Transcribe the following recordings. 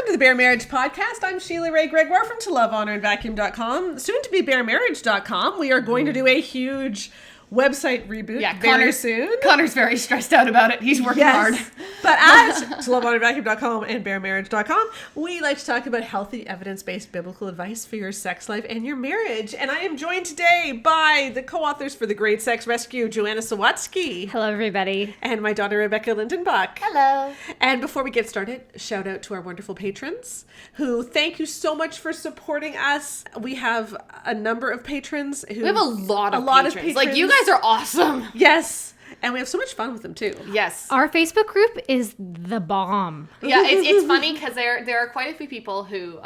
to the Bare Marriage Podcast. I'm Sheila Ray Gregoire from ToLoveHonorAndVacuum.com. Soon to be BareMarriage.com. We are going to do a huge website reboot very soon. Connor's very stressed out about it. He's working hard. But at ToLoveHonorAndVacuum.com and BareMarriage.com, we like to talk about healthy, evidence-based biblical advice for your sex life and your marriage. And I am joined today by the co-authors for The Great Sex Rescue, Joanna Sawatsky. Hello, everybody. And my daughter, Rebecca Lindenbach. Hello. And before we get started, shout out to our wonderful patrons who thank you so much for supporting us. We have a number of patrons who... We have a lot of patrons. Like, you guys are awesome. Yes. And we have so much fun with them, too. Yes. Our Facebook group is the bomb. Yeah, it's funny because there are quite a few people who...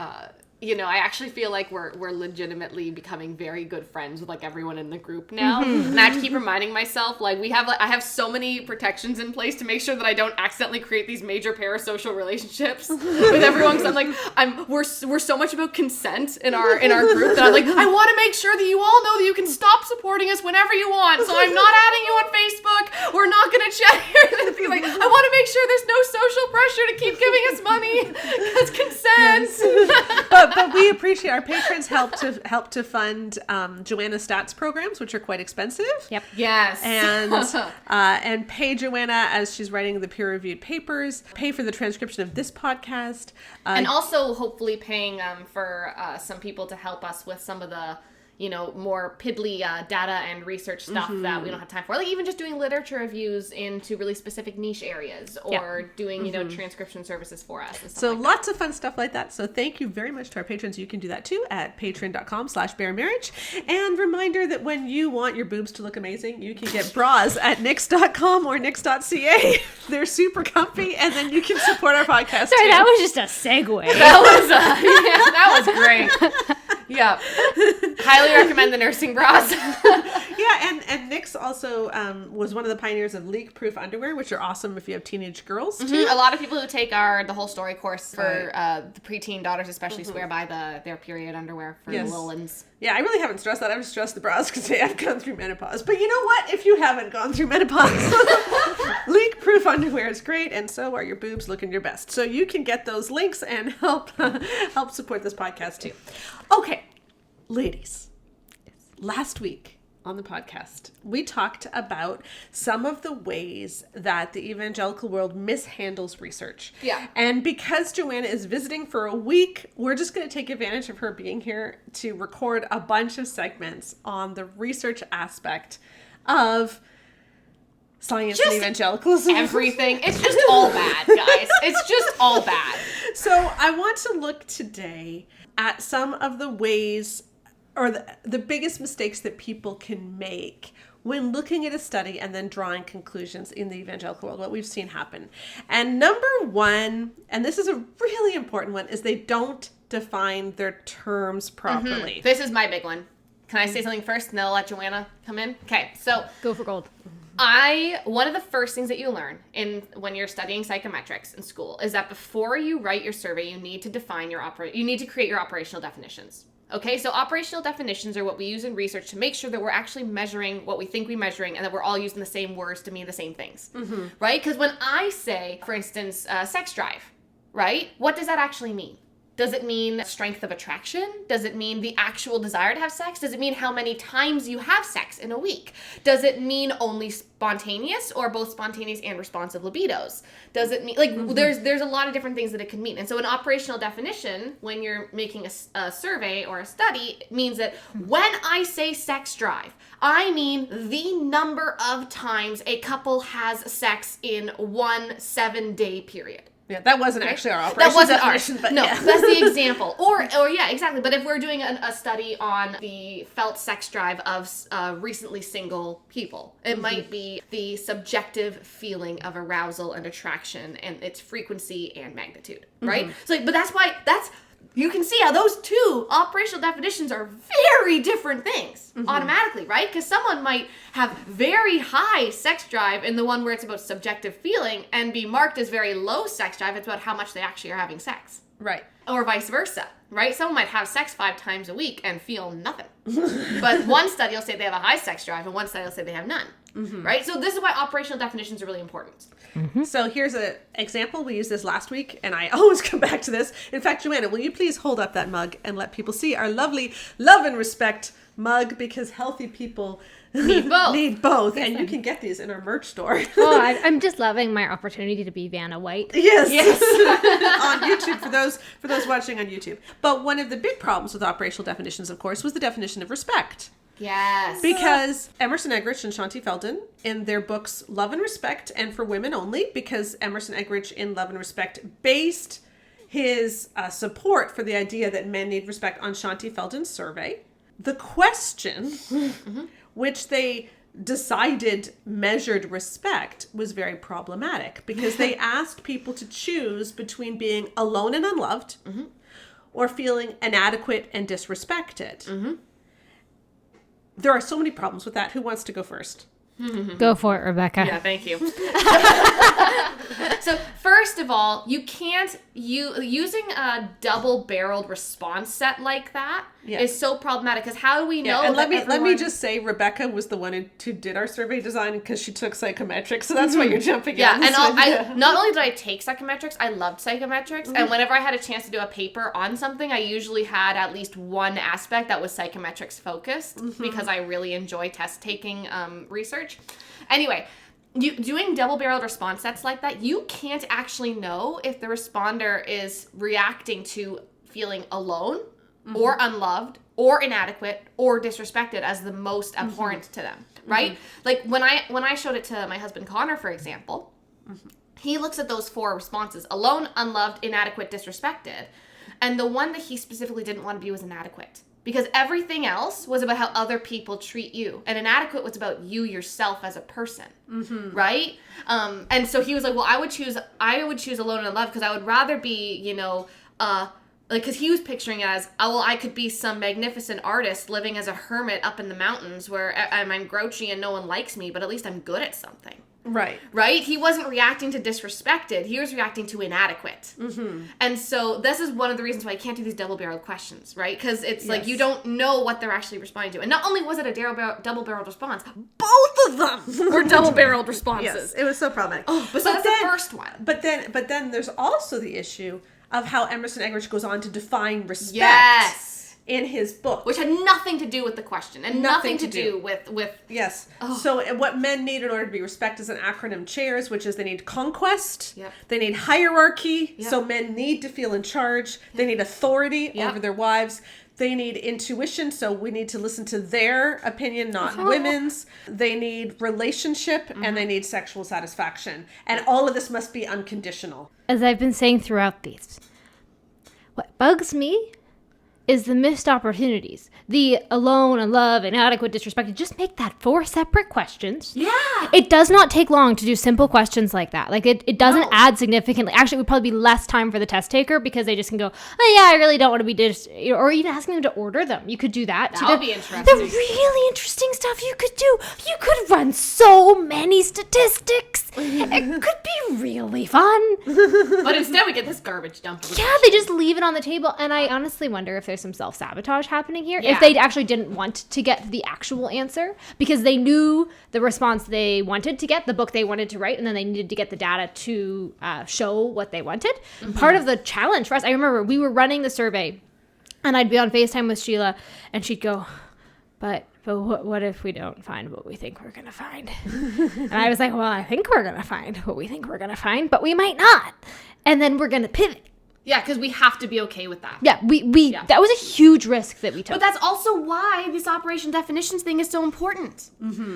I actually feel like we're legitimately becoming very good friends with like everyone in the group now. Mm-hmm. And I have to keep reminding myself, I have so many protections in place to make sure that I don't accidentally create these major parasocial relationships with everyone. Because we're so much about consent in our group that I'm like, I want to make sure that you all know that you can stop supporting us whenever you want. So I'm not adding you on Facebook. We're not going to chat here. I want to make sure there's no social pressure to keep giving us money because consent. Yes. But we appreciate our patrons help to fund Joanna Stats programs, which are quite expensive. Yep. Yes. And pay Joanna as she's writing the peer-reviewed papers. Pay for the transcription of this podcast. And also hopefully paying for some people to help us with some of the more piddly data and research stuff that we don't have time for. Like even just doing literature reviews into really specific niche areas or doing, transcription services for us. And stuff so lots of fun stuff like that. So thank you very much to our patrons. You can do that too at patreon.com/baremarriage. And reminder that when you want your boobs to look amazing, you can get bras at nix.com or nix.ca. They're super comfy and then you can support our podcast Sorry, too. that was just a segue. That was great. Yeah. Highly recommend the nursing bras. Yeah, and Nix also was one of the pioneers of leak-proof underwear, which are awesome if you have teenage girls, too. Mm-hmm. A lot of people who take the whole story course for the preteen daughters especially swear by their period underwear for the little ones. Yeah, I really haven't stressed that. I've stressed the bras because I've gone through menopause. But you know what? If you haven't gone through menopause, leak-proof underwear is great, and so are your boobs looking your best. So you can get those links and help support this podcast, too. Okay, ladies. Last week on the podcast, we talked about some of the ways that the evangelical world mishandles research. Yeah. And because Joanna is visiting for a week, we're just going to take advantage of her being here to record a bunch of segments on the research aspect of science and evangelicalism. Everything. It's just all bad, guys. It's just all bad. So I want to look today at some of the ways or the biggest mistakes that people can make when looking at a study and then drawing conclusions in the evangelical world, what we've seen happen. And number one, and this is a really important one, is they don't define their terms properly. Mm-hmm. This is my big one. Can I say something first and then I'll let Joanna come in? Okay, so... Go for gold. One of the first things that you learn when you're studying psychometrics in school is that before you write your survey, you need to define you need to create your operational definitions. Okay, so operational definitions are what we use in research to make sure that we're actually measuring what we think we're measuring and that we're all using the same words to mean the same things, right? Because when I say, for instance, sex drive, right? What does that actually mean? Does it mean strength of attraction? Does it mean the actual desire to have sex? Does it mean how many times you have sex in a week? Does it mean only spontaneous or both spontaneous and responsive libidos? Does it mean, there's a lot of different things that it can mean. And so an operational definition, when you're making a survey or a study, means that when I say sex drive, I mean the number of times a couple has sex in 1 7-day period. Yeah, that wasn't actually our operation. That wasn't definition, ours. But no, yeah. That's the example. Or yeah, exactly. But if we're doing a study on the felt sex drive of recently single people, it might be the subjective feeling of arousal and attraction and its frequency and magnitude, right? So, but you can see how those two operational definitions are very different things automatically, right? Because someone might have very high sex drive in the one where it's about subjective feeling and be marked as very low sex drive. It's about how much they actually are having sex. Right. Or vice versa, right? Someone might have sex 5 times a week and feel nothing. But one study will say they have a high sex drive and one study will say they have none. right? So this is why operational definitions are really important. So here's an example. We used this last week, and I always come back to this. In fact, Joanna, will you please hold up that mug and let people see our lovely love and respect mug, because healthy people Need both. need both. And you can get these in our merch store. Oh, I'm just loving my opportunity to be Vanna White. Yes. On YouTube, for those watching on YouTube. But one of the big problems with operational definitions, of course, was the definition of respect. Yes. Because Emerson Eggerichs and Shanti Feldon, in their books Love and Respect and For Women Only, because Emerson Eggerichs in Love and Respect based his support for the idea that men need respect on Shanti Feldon's survey. The question, which they decided measured respect, was very problematic, because they asked people to choose between being alone and unloved or feeling inadequate and disrespected. There are so many problems with that. Who wants to go first? Go for it, Rebecca. Yeah, thank you. So first of all, you can't using a double-barreled response set like that is so problematic, because how do we know? And that let me just say, Rebecca was the one who did our survey design, because she took psychometrics, so that's why you're jumping in. Yeah, and I not only did I take psychometrics, I loved psychometrics, and whenever I had a chance to do a paper on something, I usually had at least one aspect that was psychometrics focused, because I really enjoy test-taking research. Anyway, doing double-barreled response sets like that, you can't actually know if the responder is reacting to feeling alone or unloved or inadequate or disrespected as the most abhorrent to them, right? Like when I showed it to my husband Connor, for example, he looks at those 4 responses: alone, unloved, inadequate, disrespected. And the one that he specifically didn't want to be was inadequate. Because everything else was about how other people treat you. And inadequate was about you yourself as a person. Right? And so he was like, well, I would choose alone and unloved, because I would rather be, because he was picturing it as, oh, well, I could be some magnificent artist living as a hermit up in the mountains where I'm grouchy and no one likes me, but at least I'm good at something. Right? He wasn't reacting to disrespected. He was reacting to inadequate. And so this is one of the reasons why I can't do these double-barreled questions, right? Because it's like you don't know what they're actually responding to. And not only was it a double-barreled response, both of them were double-barreled responses. Yes, it was so problematic. But that's the first one. But then there's also the issue of how Emerson Eggerichs goes on to define respect in his book, which had nothing to do with the question and nothing to do with yes. So what men need in order to be respect is an acronym CHAIRS, which is they need conquest, they need hierarchy, so men need to feel in charge, they need authority over their wives, they need intuition, so we need to listen to their opinion, not women's, they need relationship, and they need sexual satisfaction, and all of this must be unconditional. As I've been saying throughout these, what bugs me is the missed opportunities. The alone, unloved, inadequate, disrespected. Just make that 4 separate questions. Yeah. It does not take long to do simple questions like that. Like it doesn't add significantly. Actually, it would probably be less time for the test taker, because they just can go, oh yeah, I really don't want to be or even asking them to order them. You could do that. That would be interesting. The really interesting stuff you could do. You could run so many statistics. It could be really fun. But instead we get this garbage dump. Yeah, they just leave it on the table. And I honestly wonder if there's some self-sabotage happening here. Yeah. If they actually didn't want to get the actual answer, because they knew the response they wanted to get, the book they wanted to write, and then they needed to get the data to show what they wanted. Part of the challenge for us, I remember we were running the survey, and I'd be on FaceTime with Sheila, and she'd go, but what if we don't find what we think we're going to find? And I was like, well, I think we're going to find what we think we're going to find, but we might not. And then we're going to pivot. Yeah, because we have to be okay with that. Yeah, that was a huge risk that we took. But that's also why this operational definitions thing is so important.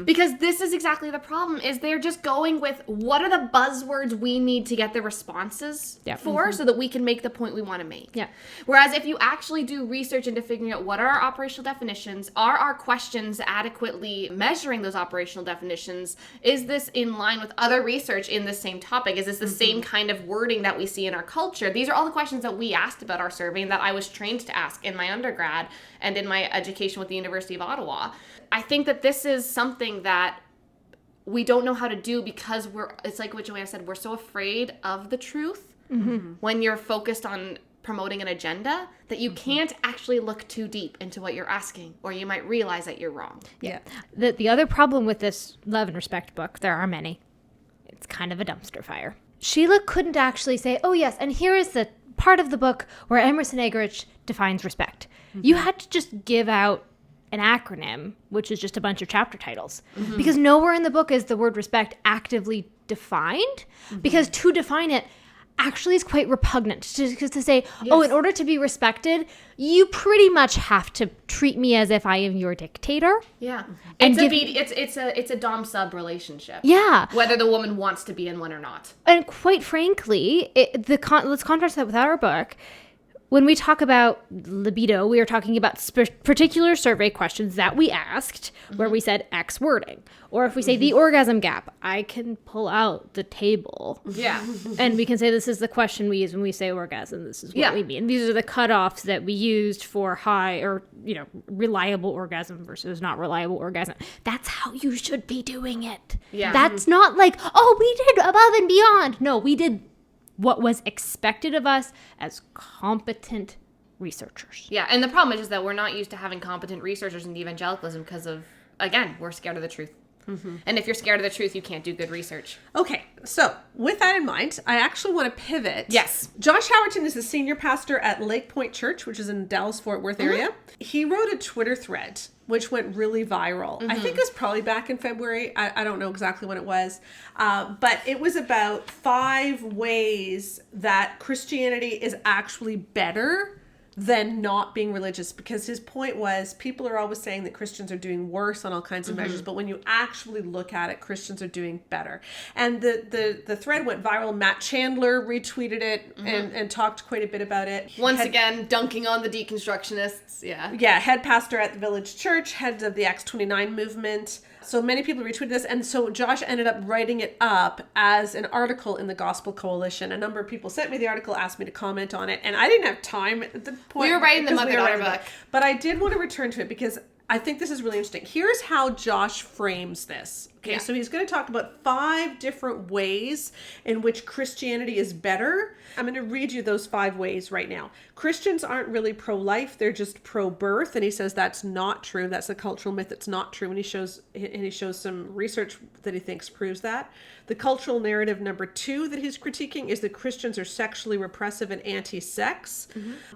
Because this is exactly the problem, is they're just going with what are the buzzwords we need to get the responses for, so that we can make the point we want to make. Yeah. Whereas if you actually do research into figuring out what are our operational definitions, are our questions adequately measuring those operational definitions, is this in line with other research in the same topic, is this the same kind of wording that we see in our culture? These are all the questions that we asked about our survey and that I was trained to ask in my undergrad and in my education with the University of Ottawa. I think that this is something that we don't know how to do, because it's like what Joanna said, we're so afraid of the truth when you're focused on promoting an agenda that you can't actually look too deep into what you're asking, or you might realize that you're wrong. Yeah. The other problem with this Love and Respect book, there are many, it's kind of a dumpster fire. Sheila couldn't actually say, oh yes, and here is the part of the book where Emerson Eggerichs defines respect. You had to just give out an acronym, which is just a bunch of chapter titles. Because nowhere in the book is the word respect actively defined, because to define it actually is quite repugnant. To say, oh, in order to be respected, you pretty much have to treat me as if I am your dictator. Yeah. And It's a dom-sub relationship. Yeah. Whether the woman wants to be in one or not. And quite frankly, let's contrast that with our book. When we talk about libido, we are talking about particular survey questions that we asked where we said X wording. Or if we say the orgasm gap, I can pull out the table. Yeah. And we can say this is the question we use when we say orgasm. This is what we mean. These are the cutoffs that we used for high or, reliable orgasm versus not reliable orgasm. That's how you should be doing it. Yeah. That's not like, oh, we did above and beyond. No, we did what was expected of us as competent researchers. Yeah, and the problem is that we're not used to having competent researchers in evangelicalism because of, again, we're scared of the truth. And if you're scared of the truth, you can't do good research. Okay, so with that in mind, I actually want to pivot. Yes. Josh Howerton is the senior pastor at Lake Point Church, which is in the Dallas-Fort Worth area. He wrote a Twitter thread, which went really viral. I think it was probably back in February. I don't know exactly when it was. But it was about 5 ways that Christianity is actually better than not being religious, because his point was people are always saying that Christians are doing worse on all kinds of measures, but when you actually look at it, Christians are doing better. And the thread went viral. Matt Chandler retweeted it and talked quite a bit about it. Once again, dunking on the deconstructionists. Yeah, head pastor at the Village Church, head of the Acts 29 movement. So many people retweeted this, and so Josh ended up writing it up as an article in the Gospel Coalition. A number of people sent me the article, asked me to comment on it, and I didn't have time at the point. We were writing them up in our book. book. But I did want to return to it because I think this is really interesting. Here's how Josh frames this. Okay, so he's going to talk about 5 different ways in which Christianity is better. I'm going to read you those 5 ways right now. Christians aren't really pro-life, they're just pro-birth, and he says that's not true. That's a cultural myth. It's not true, and he shows some research that he thinks proves that. The cultural narrative number 2 that he's critiquing is that Christians are sexually repressive and anti-sex.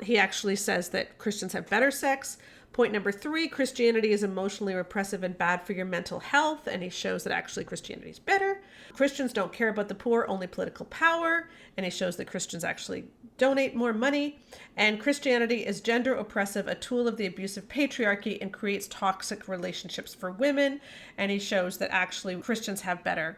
He actually says that Christians have better sex. Point number 3, Christianity is emotionally repressive and bad for your mental health, and he shows that actually Christianity is better. Christians don't care about the poor, only political power, and he shows that Christians actually donate more money. And Christianity is gender oppressive, a tool of the abusive patriarchy, and creates toxic relationships for women, and he shows that actually Christians have better.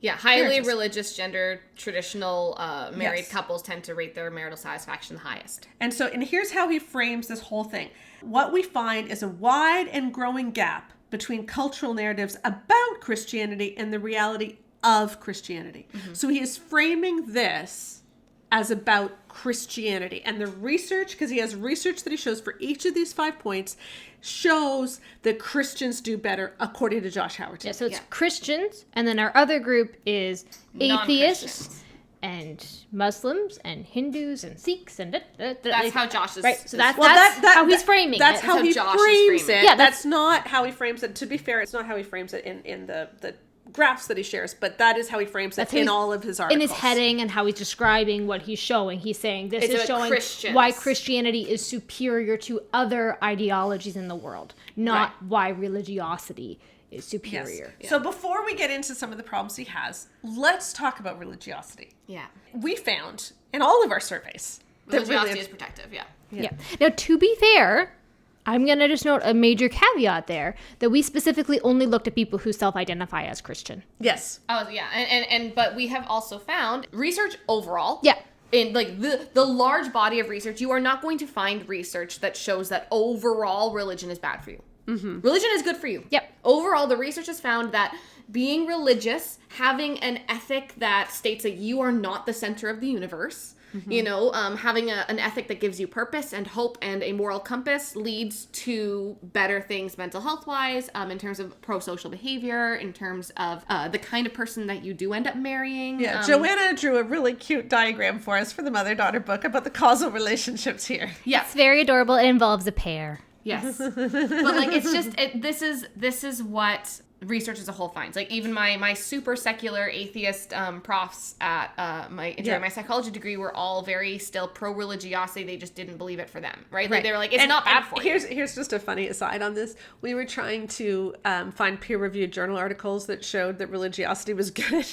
Yeah, highly Marriages. religious, gender, traditional married couples tend to rate their marital satisfaction the highest. And here's how he frames this whole thing. What we find is a wide and growing gap between cultural narratives about Christianity and the reality of Christianity. So he is framing this as about Christianity. And the research, because he has research that he shows for each of these 5 points, shows that Christians do better according to Josh Howerton. Yeah, so it's Christians, and then our other group is atheists and Muslims and Hindus and Sikhs and That's how Josh is. right. So that's how he's framing That's it. how he Josh is frames framing it. Yeah, that's not how he frames it. To be fair, it's not how he frames it in the graphs that he shares, but that is how he frames it in all of his articles. In his heading and how he's describing what he's showing. He's saying this is showing Christians. why Christianity is superior to other ideologies in the world, not why religiosity is superior. Yes. So before we get into some of the problems he has, let's talk about religiosity. Yeah. We found in all of our surveys that Religiosity is protective, Yeah. Now, to be fair, I'm going to just note a major caveat there that we specifically only looked at people who self-identify as Christian. Yes. Oh, yeah. But we have also found research overall. Yeah. In like the large body of research, you are not going to find research that shows that overall religion is bad for you. Religion is good for you. Yep. Overall, the research has found that being religious, having an ethic that states that you are not the center of the universe, You know, having an ethic that gives you purpose and hope and a moral compass leads to better things mental health wise, in terms of pro-social behavior, in terms of the kind of person that you do end up marrying. Yeah, Joanna drew a really cute diagram for us for the mother-daughter book about the causal relationships here. Yeah. It's very adorable. It involves a pair. Yes. But like, it's just, this is what research as a whole finds. Like, even my super secular atheist profs at my psychology degree were all very still pro religiosity. They just didn't believe it for them, right? Like, they were like, it's not bad for you. Here's just a funny aside on this. We were trying to find peer-reviewed journal articles that showed that religiosity was good.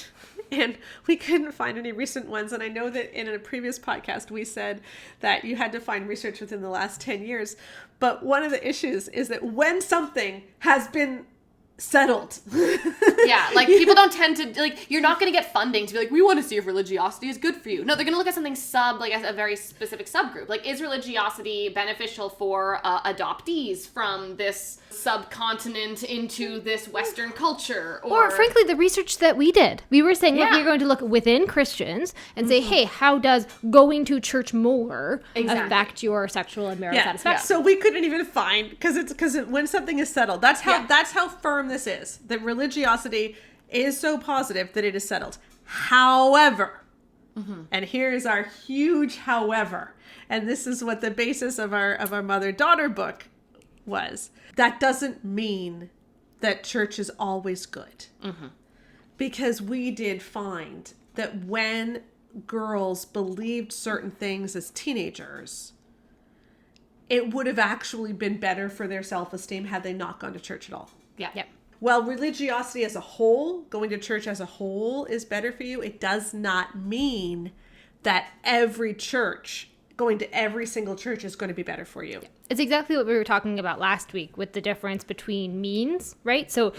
And we couldn't find any recent ones. And I know that in a previous podcast, we said that you had to find research within the last 10 years. But one of the issues is that when something has been settled. Yeah, like, people don't tend to, like, you're not going to get funding to be like, we want to see if religiosity is good for you. No, they're going to look at something like a very specific subgroup. Like, is religiosity beneficial for adoptees from this subcontinent into this Western culture? Or frankly, the research that we did. We were saying, look, we're going to look within Christians and say, hey, how does going to church more affect your sexual and marital satisfaction? So we couldn't even find, because when something is settled, that's how firm this is, that religiosity is so positive that it is settled. However, and here is our huge however, and this is what the basis of our mother-daughter book was. That doesn't mean that church is always good. Because we did find that when girls believed certain things as teenagers, it would have actually been better for their self-esteem had they not gone to church at all. Yeah. Yep. While religiosity as a whole, going to church as a whole is better for you, it does not mean that every church, going to every single church, is going to be better for you. It's exactly what we were talking about last week with the difference between means, right? So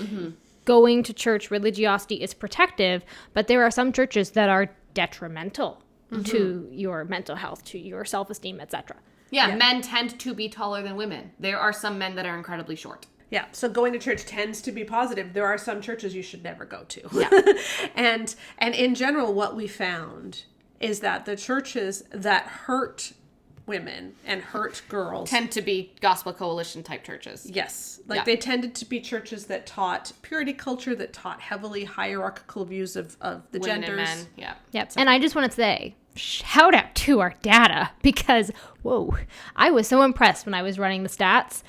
going to church, religiosity is protective, but there are some churches that are detrimental to your mental health, to your self-esteem, etc. Yeah, men tend to be taller than women. There are some men that are incredibly short. Yeah, so going to church tends to be positive. There are some churches you should never go to. Yeah. And in general, what we found is that the churches that hurt women and hurt girls tend to be Gospel Coalition type churches. Yes. They tended to be churches that taught purity culture, that taught heavily hierarchical views of the Women genders. and men. Yeah. Yep. And I just want to say, shout out to our data, because, whoa, I was so impressed when I was running the stats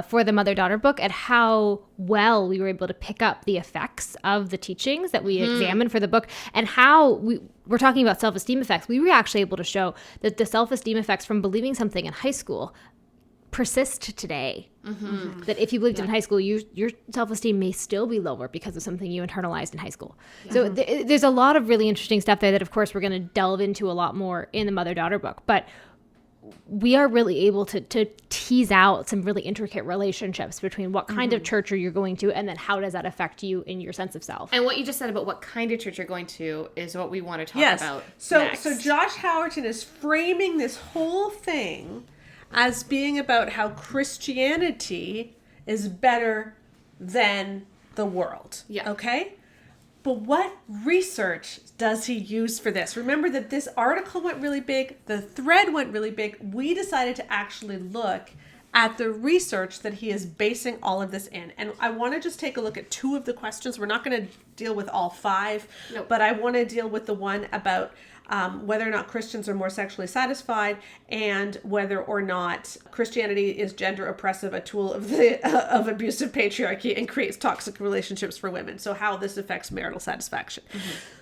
for the mother-daughter book at how well we were able to pick up the effects of the teachings that we examined for the book, and how we're talking about self-esteem effects. We were actually able to show that the self-esteem effects from believing something in high school persist today. That if you believed in high school, your self-esteem may still be lower because of something you internalized in high school. So there's a lot of really interesting stuff there that, of course, we're going to delve into a lot more in the mother-daughter book. But we are really able to tease out some really intricate relationships between what kind of church are you going to, and then how does that affect you in your sense of self. And what you just said about what kind of church you're going to is what we want to talk about next. So Josh Howerton is framing this whole thing as being about how Christianity is better than the world. Yeah. Okay? But what research does he use for this? Remember that this article went really big. The thread went really big. We decided to actually look at the research that he is basing all of this in. And I want to just take a look at 2 of the questions. We're not going to deal with all 5, but I want to deal with the one about whether or not Christians are more sexually satisfied, and whether or not Christianity is gender oppressive, a tool of of abusive patriarchy, and creates toxic relationships for women. So how this affects marital satisfaction.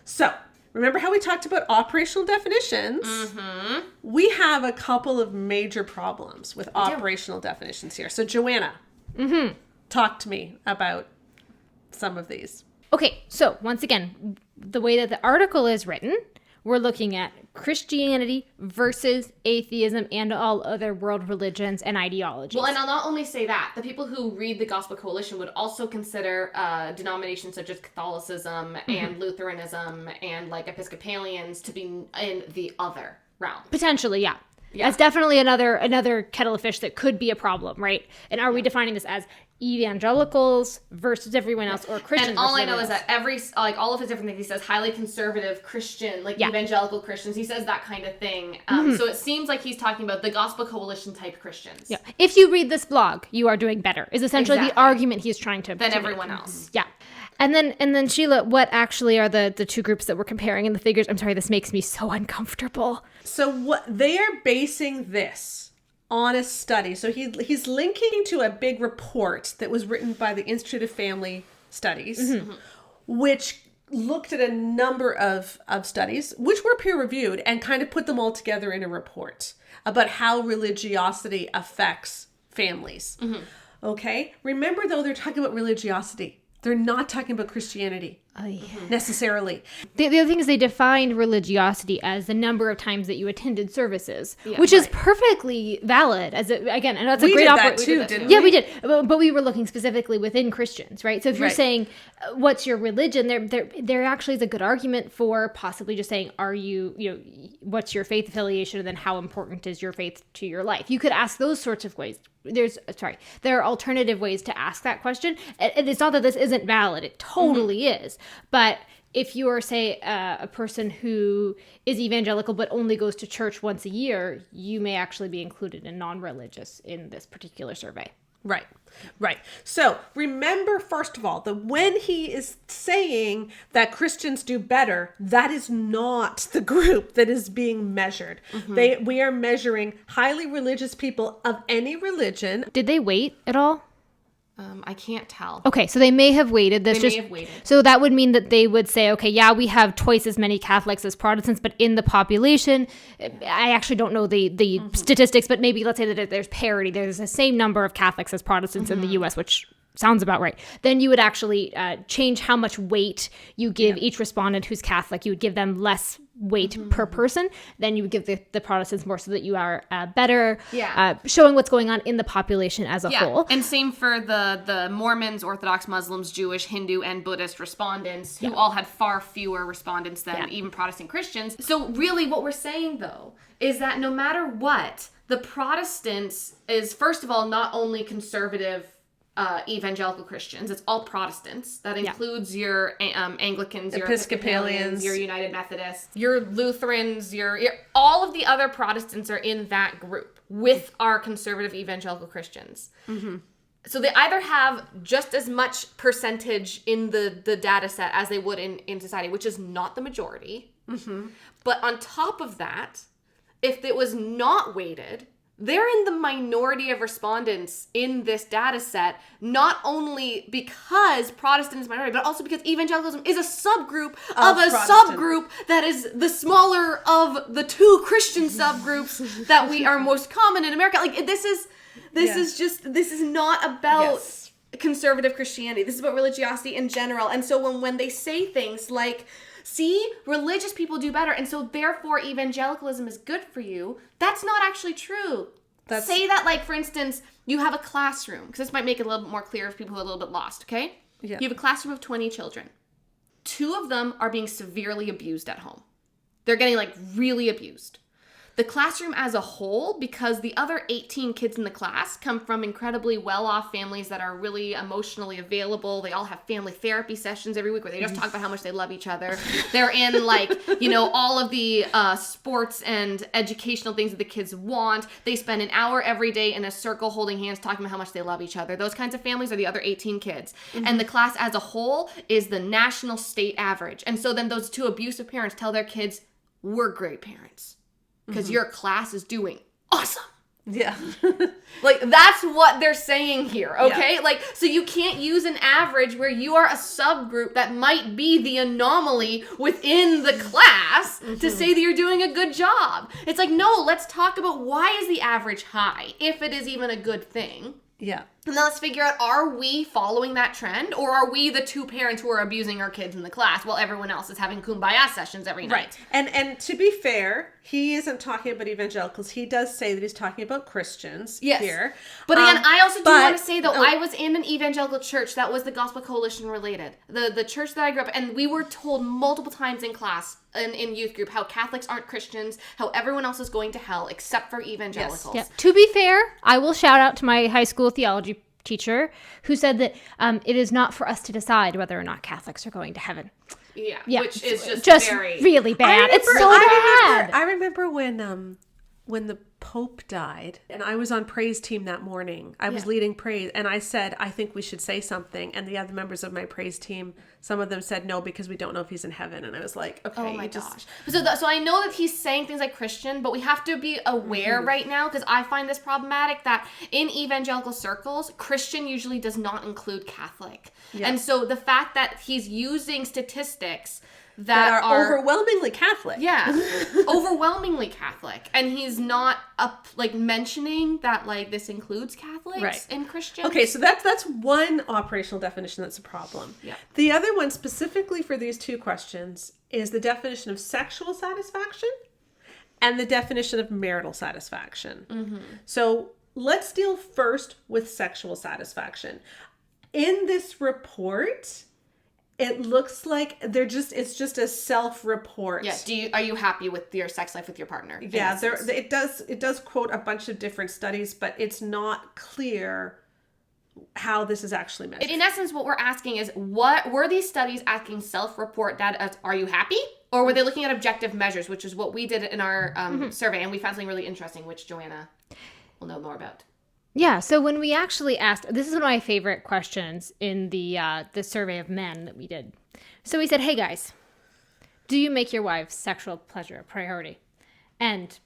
So remember how we talked about operational definitions? We have a couple of major problems with operational definitions here. So Joanna, talk to me about some of these. Okay, so once again, the way that the article is written, we're looking at Christianity versus atheism and all other world religions and ideologies. Well, and I'll not only say that, the people who read the Gospel Coalition would also consider denominations such as Catholicism and Lutheranism and like Episcopalians to be in the other realm. Potentially, yeah. That's definitely another kettle of fish that could be a problem, right? And are we defining this as evangelicals versus everyone else, or Christians? And all I know is that all of his different things, he says highly conservative Christian, evangelical Christians. He says that kind of thing. So it seems like he's talking about the Gospel Coalition type Christians. Yeah. If you read this blog, you are doing better, is essentially the argument he's trying to than to everyone make. else. Yeah. And then Sheila, what actually are the two groups that we're comparing in the figures? I'm sorry, this makes me so uncomfortable. So what they are basing this on a study. So he's linking to a big report that was written by the Institute of Family Studies, which looked at a number of studies, which were peer-reviewed, and kind of put them all together in a report about how religiosity affects families. Okay? Remember, though, they're talking about religiosity. They're not talking about Christianity necessarily. The other thing is they defined religiosity as the number of times that you attended services, which is perfectly valid. And that's a great opportunity. Didn't we? Yeah, we did. But we were looking specifically within Christians, right? So if you're saying, what's your religion, there actually is a good argument for possibly just saying, what's your faith affiliation, and then how important is your faith to your life? You could ask those sorts of ways. There are alternative ways to ask that question. And it's not that this isn't valid. It totally is. But if you are, say, a person who is evangelical but only goes to church once a year, you may actually be included in non-religious in this particular survey. Right. So remember, first of all, that when he is saying that Christians do better, that is not the group that is being measured. We are measuring highly religious people of any religion. Did they weight at all? I can't tell. Okay, so they may have weighted. May have weighted. So that would mean that they would say, okay, yeah, we have twice as many Catholics as Protestants, but in the population, I actually don't know the statistics, but maybe let's say that there's parity. There's the same number of Catholics as Protestants in the U.S., which sounds about right. Then you would actually change how much weight you give each respondent who's Catholic. You would give them less weight per person. Then you would give the Protestants more, so that you are better showing what's going on in the population as a whole. And same for the Mormons, Orthodox Muslims, Jewish, Hindu, and Buddhist respondents, who all had far fewer respondents than even Protestant Christians. So really what we're saying, though, is that no matter what, the Protestants is, first of all, not only conservative evangelical Christians. It's all Protestants. That includes your Anglicans, your Episcopalians, your United Methodists, your Lutherans, your all of the other Protestants are in that group with our conservative evangelical Christians. So they either have just as much percentage in the data set as they would in society, which is not the majority. But on top of that, if it was not weighted, they're in the minority of respondents in this data set, not only because Protestant is minority, but also because evangelicalism is a subgroup of a subgroup that is the smaller of the two Christian subgroups that we are most common in America. Like, this is not about conservative Christianity. This is about religiosity in general. And so when they say things like, see, religious people do better, and so therefore evangelicalism is good for you, that's not actually true. Say that, like, for instance, you have a classroom, because this might make it a little bit more clear for people who are a little bit lost, okay? You have a classroom of 20 children. 2 of them are being severely abused at home. They're getting, like, really abused. The classroom as a whole, because the other 18 kids in the class come from incredibly well-off families that are really emotionally available. They all have family therapy sessions every week where they just talk about how much they love each other. They're in, like, all of the sports and educational things that the kids want. They spend an hour every day in a circle holding hands talking about how much they love each other. Those kinds of families are the other 18 kids. And the class as a whole is the national state average. And so then those 2 abusive parents tell their kids, we're great parents. Because your class is doing awesome. Yeah. Like, that's what they're saying here, okay? Like, so you can't use an average where you are a subgroup that might be the anomaly within the class to say that you're doing a good job. It's like, no, let's talk about why is the average high, if it is even a good thing. Yeah. And then let's figure out, are we following that trend, or are we the two parents who are abusing our kids in the class while everyone else is having kumbaya sessions every night? Right. And to be fair, he isn't talking about evangelicals. He does say that he's talking about Christians here. But again, I also do want to say, though, I was in an evangelical church that was the Gospel Coalition related. The church that I grew up in, and we were told multiple times in class, in youth group, how Catholics aren't Christians, how everyone else is going to hell except for evangelicals. Yes. To be fair, I will shout out to my high school theology teacher who said that it is not for us to decide whether or not Catholics are going to heaven. Yeah. Which is just very... really bad. It's so bad. I remember when the Pope died, and I was on praise team that morning. I was leading praise, and I said, I think we should say something. And the other members of my praise team, some of them said no, because we don't know if he's in heaven. And I was like, okay. Oh my gosh. So I know that he's saying things like Christian, but we have to be aware right now, because I find this problematic, that in evangelical circles, Christian usually does not include Catholic. Yeah. And so the fact that he's using statistics that are overwhelmingly Catholic. Yeah. Overwhelmingly Catholic. And he's not mentioning that this includes Catholics and Christians. Okay, so that's one operational definition that's a problem. Yeah. The other one specifically for these two questions is the definition of sexual satisfaction and the definition of marital satisfaction. Mm-hmm. So let's deal first with sexual satisfaction. In this report, it looks like it's just a self-report. Yeah. Are you happy with your sex life with your partner? Yeah. It does quote a bunch of different studies, but it's not clear how this is actually measured. In essence, what we're asking is, what were these studies asking self-report data as, are you happy? Or were they looking at objective measures, which is what we did in our survey, and we found something really interesting, which Joanna will know more about. Yeah, so when we actually asked, this is one of my favorite questions in the survey of men that we did. So we said, hey guys, do you make your wife's sexual pleasure a priority? And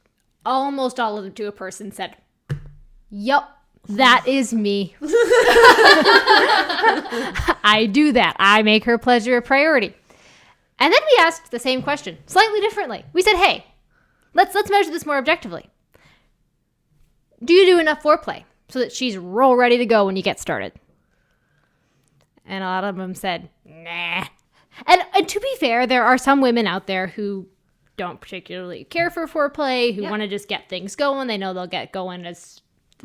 almost all of them to a person said, yup, that is me. I do that. I make her pleasure a priority. And then we asked the same question, slightly differently. We said, hey, let's measure this more objectively. Do you do enough foreplay so that she's roll ready to go when you get started? And a lot of them said, nah. And to be fair, there are some women out there who don't particularly care for foreplay, who want to just get things going. They know they'll get going as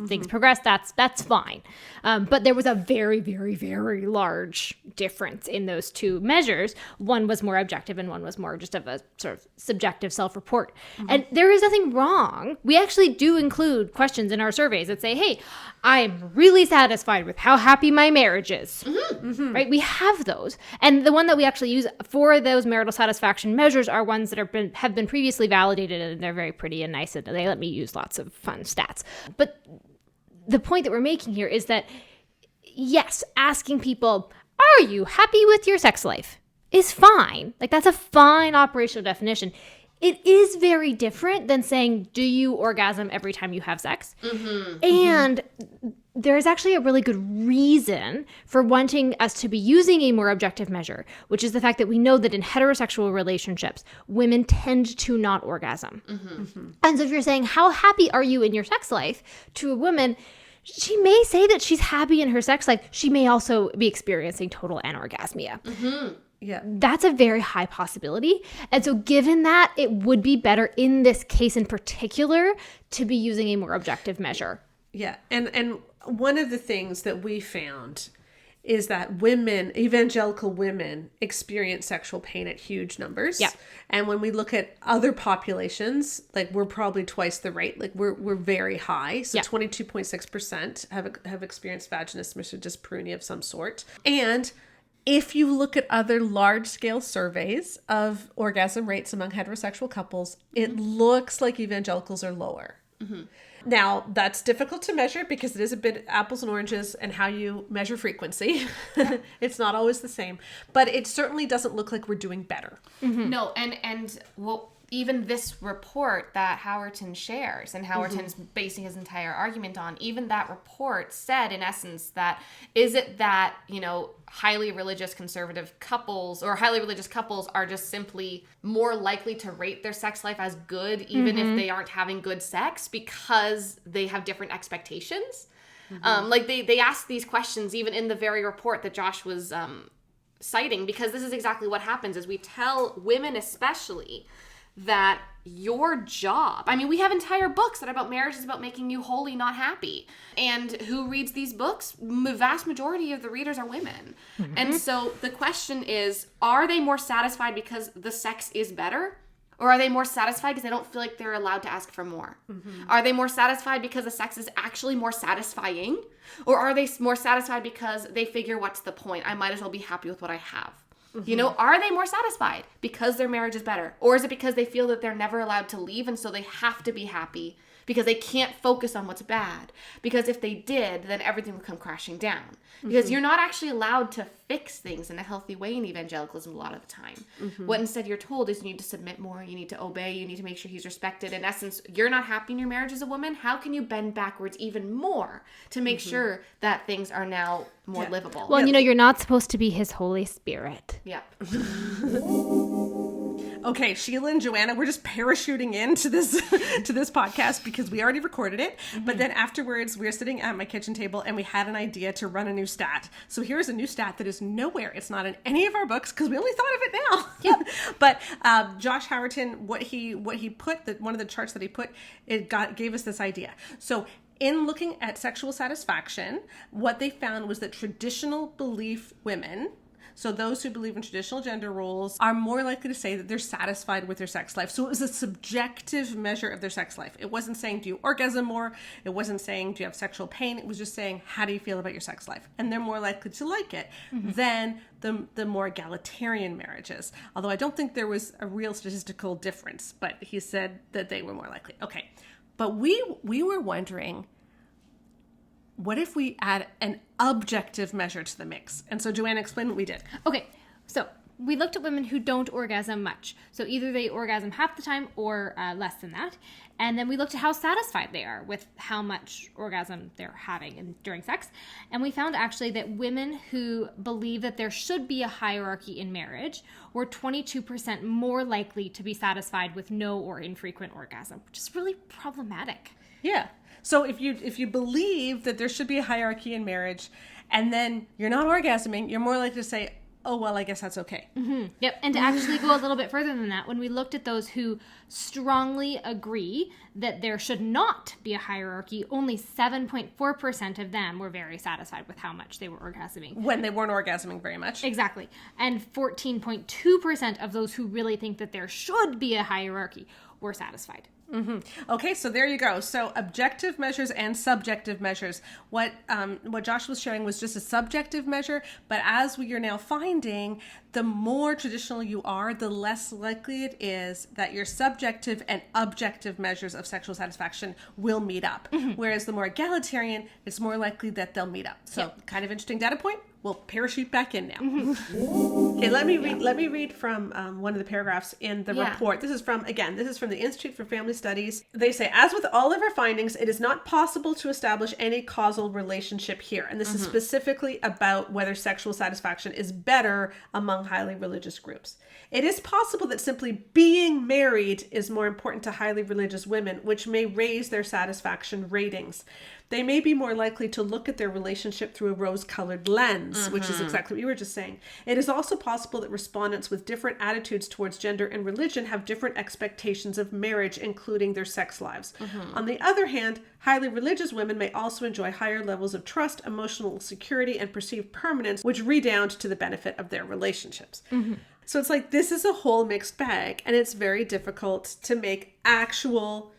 things progress. That's fine. But there was a very, very, very large difference in those two measures. One was more objective and one was more just of a sort of subjective self-report. And there is nothing wrong. We actually do include questions in our surveys that say, hey, I'm really satisfied with how happy my marriage is. Right? We have those. And the one that we actually use for those marital satisfaction measures are ones that have been previously validated, and they're very pretty and nice, and they let me use lots of fun stats. But the point that we're making here is that, yes, asking people, are you happy with your sex life, is fine. That's a fine operational definition. It is very different than saying, do you orgasm every time you have sex? And there is actually a really good reason for wanting us to be using a more objective measure, which is the fact that we know that in heterosexual relationships, women tend to not orgasm. And so if you're saying, how happy are you in your sex life, to a woman, she may say that she's happy in her sex life. She may also be experiencing total anorgasmia. Yeah. That's a very high possibility. And so given that, it would be better in this case in particular to be using a more objective measure. Yeah. And one of the things that we found is that evangelical women experience sexual pain at huge numbers. Yeah. And when we look at other populations, we're probably twice the rate. We're very high. So 22.6% have experienced vaginismus or dyspareunia of some sort. And if you look at other large-scale surveys of orgasm rates among heterosexual couples, it looks like evangelicals are lower. Now, that's difficult to measure because it is a bit apples and oranges and how you measure frequency. It's not always the same. But it certainly doesn't look like we're doing better. No, and well, even this report that Howerton shares, and Howerton's basing his entire argument on, even that report said, in essence, that is it that, highly religious conservative couples or highly religious couples are just simply more likely to rate their sex life as good, even if they aren't having good sex, because they have different expectations? Like they ask these questions even in the very report that Josh was citing, because this is exactly what happens is we tell women especially that your job, I mean, we have entire books that are about marriage is about making you holy, not happy. And who reads these books? Vast majority of the readers are women. And so the question is, are they more satisfied because the sex is better? Or are they more satisfied because they don't feel like they're allowed to ask for more? Are they more satisfied because the sex is actually more satisfying? Or are they more satisfied because they figure, what's the point? I might as well be happy with what I have. You know, are they more satisfied because their marriage is better? Or is it because they feel that they're never allowed to leave and so they have to be happy because they can't focus on what's bad? Because if they did, then everything would come crashing down. Because you're not actually allowed to fix things in a healthy way in evangelicalism a lot of the time. What instead you're told is you need to submit more, you need to obey, you need to make sure he's respected. In essence, you're not happy in your marriage as a woman. How can you bend backwards even more to make sure that things are now more livable? Well, you know, you're not supposed to be his Holy Spirit. Yeah. Okay, Sheila and Joanna, we're just parachuting into this to this podcast because we already recorded it. But then afterwards, we were sitting at my kitchen table and we had an idea to run a new stat. So here's a new stat that is nowhere. It's not in any of our books because we only thought of it now. Yep. But Josh Howerton, what he put, one of the charts that he put, gave us this idea. So in looking at sexual satisfaction, what they found was that traditional belief women, so those who believe in traditional gender roles, are more likely to say that they're satisfied with their sex life. So it was a subjective measure of their sex life. It wasn't saying, do you orgasm more? It wasn't saying, do you have sexual pain? It was just saying, how do you feel about your sex life? And they're more likely to like it than the more egalitarian marriages. Although I don't think there was a real statistical difference, but he said that they were more likely. Okay. But we were wondering, what if we add an objective measure to the mix? And so Joanna, explain what we did. Okay, so we looked at women who don't orgasm much. So either they orgasm half the time or less than that. And then we looked at how satisfied they are with how much orgasm they're having during sex. And we found actually that women who believe that there should be a hierarchy in marriage were 22% more likely to be satisfied with no or infrequent orgasm, which is really problematic. Yeah. So if you believe that there should be a hierarchy in marriage and then you're not orgasming, you're more likely to say, oh, well, I guess that's okay. Yep. And to actually go a little bit further than that, when we looked at those who strongly agree that there should not be a hierarchy, only 7.4% of them were very satisfied with how much they were orgasming. When they weren't orgasming very much. Exactly. And 14.2% of those who really think that there should be a hierarchy were satisfied. Okay, so there you go. So objective measures and subjective measures. What Josh was sharing was just a subjective measure, but as we are now finding, the more traditional you are, the less likely it is that your subjective and objective measures of sexual satisfaction will meet up. Whereas the more egalitarian, it's more likely that they'll meet up. So kind of interesting data point. We'll parachute back in now. Okay, let me read from one of the paragraphs in the report. This is from the Institute for Family Studies. They say, as with all of our findings, it is not possible to establish any causal relationship here. And this is specifically about whether sexual satisfaction is better among highly religious groups. It is possible that simply being married is more important to highly religious women, which may raise their satisfaction ratings. They may be more likely to look at their relationship through a rose-colored lens, which is exactly what you were just saying. It is also possible that respondents with different attitudes towards gender and religion have different expectations of marriage, including their sex lives. On the other hand, highly religious women may also enjoy higher levels of trust, emotional security, and perceived permanence, which redound to the benefit of their relationships. So it's like, this is a whole mixed bag, and it's very difficult to make actual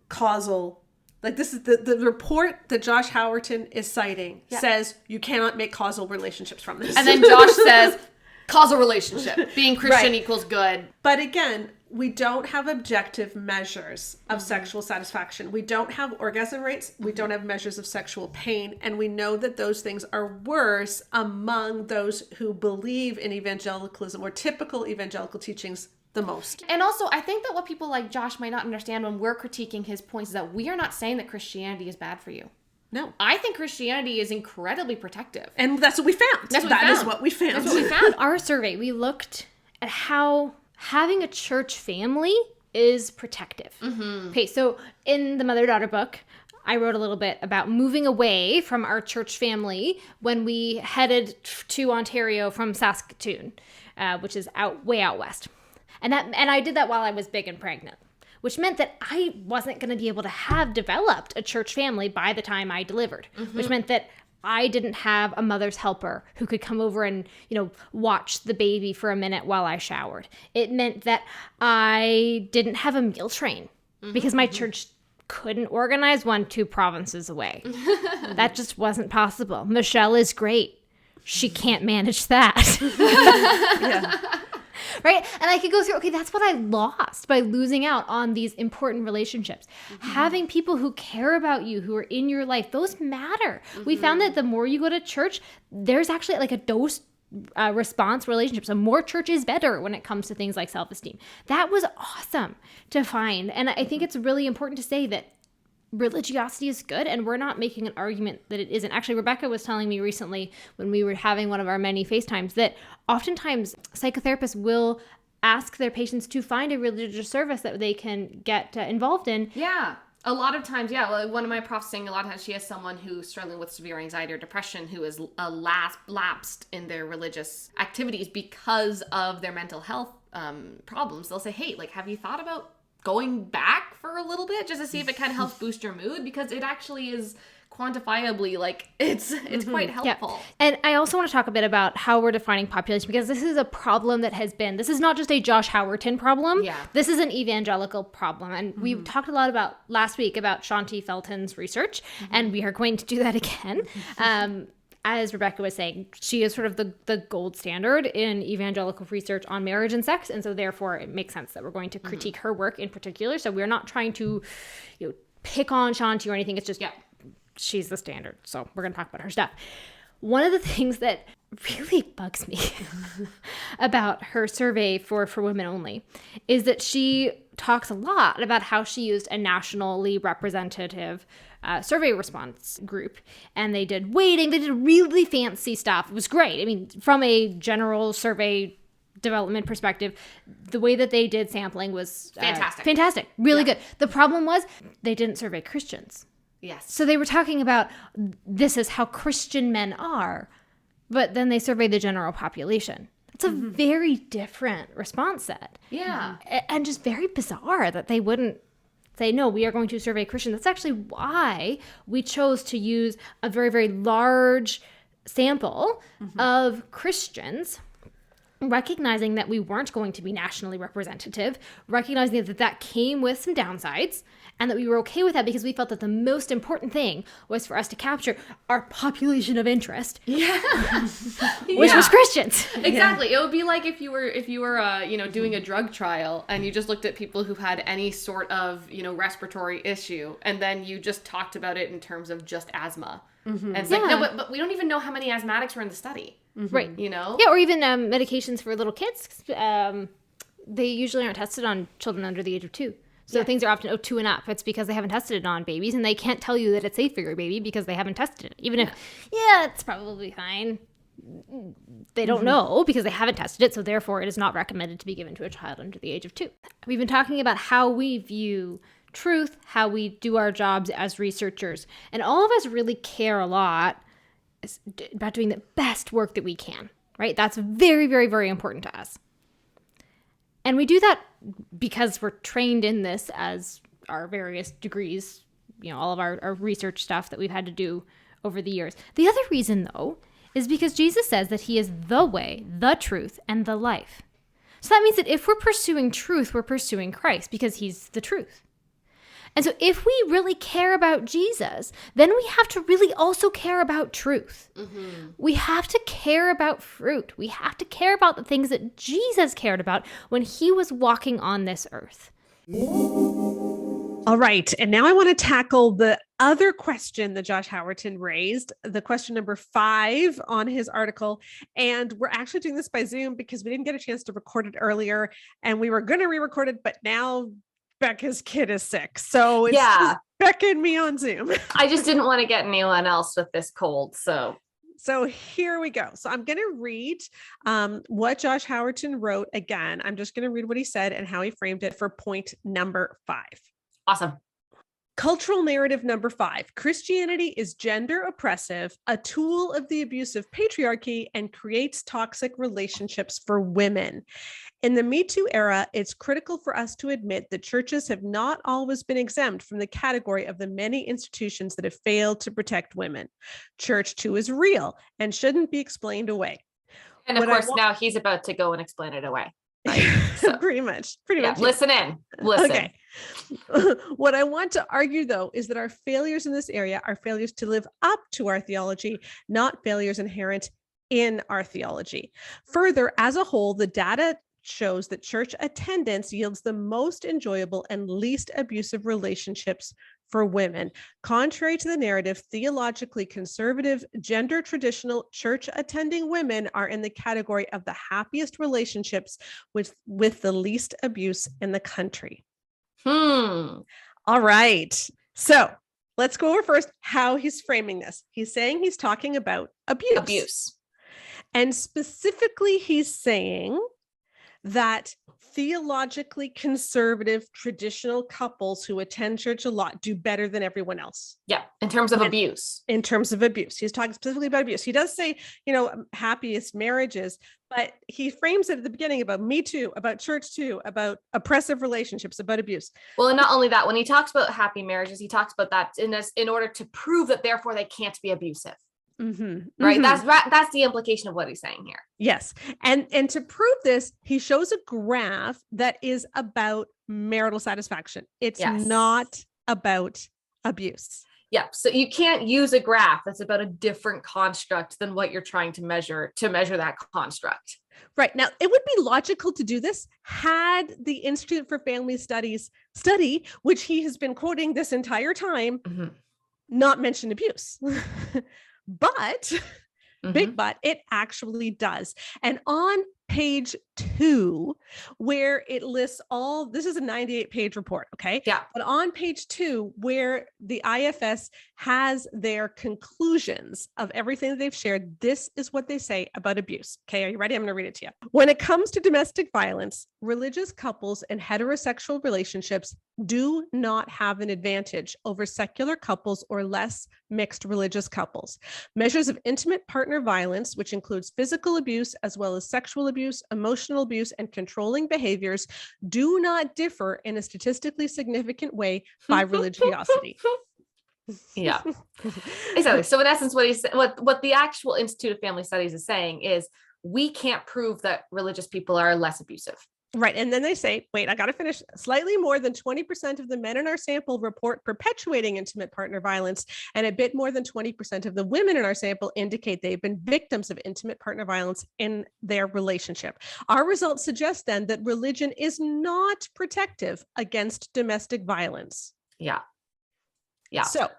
causal. Like, this is the report that Josh Howerton is citing says you cannot make causal relationships from this. And then Josh says causal relationship. Being Christian equals good. But again, we don't have objective measures of sexual satisfaction. We don't have orgasm rates. We don't have measures of sexual pain. And we know that those things are worse among those who believe in evangelicalism or typical evangelical teachings the most. And also, I think that what people like Josh might not understand when we're critiquing his points is that we are not saying that Christianity is bad for you. No. I think Christianity is incredibly protective. And that's what we found. That is what we found. That's what we found. Our survey, we looked at how having a church family is protective. Okay, so in the mother-daughter book, I wrote a little bit about moving away from our church family when we headed to Ontario from Saskatoon, which is way out west. And I did that while I was big and pregnant, which meant that I wasn't going to be able to have developed a church family by the time I delivered, which meant that I didn't have a mother's helper who could come over and, watch the baby for a minute while I showered. It meant that I didn't have a meal train because my church couldn't organize one 2 provinces away. That just wasn't possible. Michelle is great. She can't manage that. Yeah. Right? And I could go through, okay, that's what I lost by losing out on these important relationships. Having people who care about you, who are in your life, those matter. We found that the more you go to church, there's actually like a dose response relationship. So more church is better when it comes to things like self-esteem. That was awesome to find. And I think it's really important to say that religiosity is good, and we're not making an argument that it isn't. Actually, Rebecca was telling me recently when we were having one of our many FaceTimes that oftentimes psychotherapists will ask their patients to find a religious service that they can get involved in. Yeah. A lot of times, yeah. Like one of my profs saying a lot of times she has someone who's struggling with severe anxiety or depression who is lapsed in their religious activities because of their mental health problems. They'll say, hey, like, have you thought about going back for a little bit just to see if it kind of helps boost your mood? Because it actually is quantifiably, like, it's quite helpful. Yeah. And I also want to talk a bit about how we're defining population, because this is a problem that has been, this is not just a Josh Howerton problem. Yeah. This is an evangelical problem. And we talked a lot about last week about Shanti Felton's research, and we are going to do that again. As Rebecca was saying, she is sort of the gold standard in evangelical research on marriage and sex. And so therefore it makes sense that we're going to critique her work in particular. So we're not trying to pick on Shanti or anything. It's just, she's the standard. So we're going to talk about her stuff. One of the things that really bugs me about her survey for women only is that she talks a lot about how she used a nationally representative survey response group, and they did weighting, they did really fancy stuff. It was great. I mean, from a general survey development perspective, the way that they did sampling was fantastic, really good. The problem was they didn't survey Christians. Yes. So they were talking about this is how Christian men are, but then they surveyed the general population. It's a very different response set. Yeah. And just very bizarre that they wouldn't say, no, we are going to survey Christians. That's actually why we chose to use a very, very large sample of Christians, recognizing that we weren't going to be nationally representative, recognizing that that came with some downsides, and that we were okay with that because we felt that the most important thing was for us to capture our population of interest, which was Christians. Exactly. It would be like if you were doing a drug trial and you just looked at people who had any sort of respiratory issue, and then you just talked about it in terms of just asthma. And it's like, no, but we don't even know how many asthmatics were in the study. Right. Yeah, or even medications for little kids. They usually aren't tested on children under the age of 2. So things are often 2 and up. It's because they haven't tested it on babies, and they can't tell you that it's safe for your baby because they haven't tested it. Even if, it's probably fine. They don't know because they haven't tested it, so therefore it is not recommended to be given to a child under the age of 2. We've been talking about how we view truth, how we do our jobs as researchers, and all of us really care a lot about doing the best work that we can, right? That's very, very, very important to us. And we do that because we're trained in this as our various degrees, all of our research stuff that we've had to do over the years. The other reason, though, is because Jesus says that he is the way, the truth, and the life. So that means that if we're pursuing truth, we're pursuing Christ because he's the truth. And so if we really care about Jesus, then we have to really also care about truth. We have to care about fruit. We have to care about the things that Jesus cared about when he was walking on this earth. All right. And now I want to tackle the other question that Josh Howerton raised, the question number 5 on his article. And we're actually doing this by Zoom because we didn't get a chance to record it earlier, and we were going to re-record it, but now Becca's kid is sick. So it's just Becca and me on Zoom. I just didn't want to get anyone else with this cold. So here we go. So I'm going to read what Josh Howerton wrote again. I'm just going to read what he said and how he framed it for point number 5. Awesome. Cultural narrative number 5. Christianity is gender oppressive, a tool of the abusive patriarchy, and creates toxic relationships for women. In the Me Too era, it's critical for us to admit that churches have not always been exempt from the category of the many institutions that have failed to protect women. Church too is real and shouldn't be explained away. And of course, now he's about to go and explain it away. Right? So, pretty much. Listen in. Listen. Okay. What I want to argue, though, is that our failures in this area are failures to live up to our theology, not failures inherent in our theology. Further, as a whole, the data shows that church attendance yields the most enjoyable and least abusive relationships for women. Contrary to the narrative, theologically conservative, gender traditional church attending women are in the category of the happiest relationships with the least abuse in the country. All right. So let's go over first how he's framing this. He's saying he's talking about abuse. And specifically, he's saying that theologically conservative traditional couples who attend church a lot do better than everyone else. Yeah. In terms of abuse. In terms of abuse. He's talking specifically about abuse. He does say, happiest marriages, but he frames it at the beginning about Me Too, about church too, about oppressive relationships, about abuse. Well, and not only that, when he talks about happy marriages, he talks about that in order to prove that therefore they can't be abusive. Mm-hmm. Right. Mm-hmm. That's the implication of what he's saying here. Yes. And to prove this, he shows a graph that is about marital satisfaction. It's not about abuse. Yeah. So you can't use a graph that's about a different construct than what you're trying to measure that construct. Right. Now, it would be logical to do this had the Institute for Family Studies study, which he has been quoting this entire time, not mention abuse. But, big but, it actually does. And on page 2, where it lists this is a 98-page report, okay? Yeah. But on page 2, where the IFS has their conclusions of everything that they've shared, this is what they say about abuse. Okay, are you ready? I'm going to read it to you. When it comes to domestic violence, religious couples and heterosexual relationships do not have an advantage over secular couples or less mixed religious couples. Measures of intimate partner violence, which includes physical abuse as well as sexual abuse, emotional abuse, and controlling behaviors, do not differ in a statistically significant way by religiosity. Yeah, exactly. So in essence, what the actual Institute of Family Studies is saying is we can't prove that religious people are less abusive. Right. And then they say, wait, I got to finish. Slightly more than 20% of the men in our sample report perpetuating intimate partner violence, and a bit more than 20% of the women in our sample indicate they've been victims of intimate partner violence in their relationship. Our results suggest then that religion is not protective against domestic violence. Yeah. Yeah. So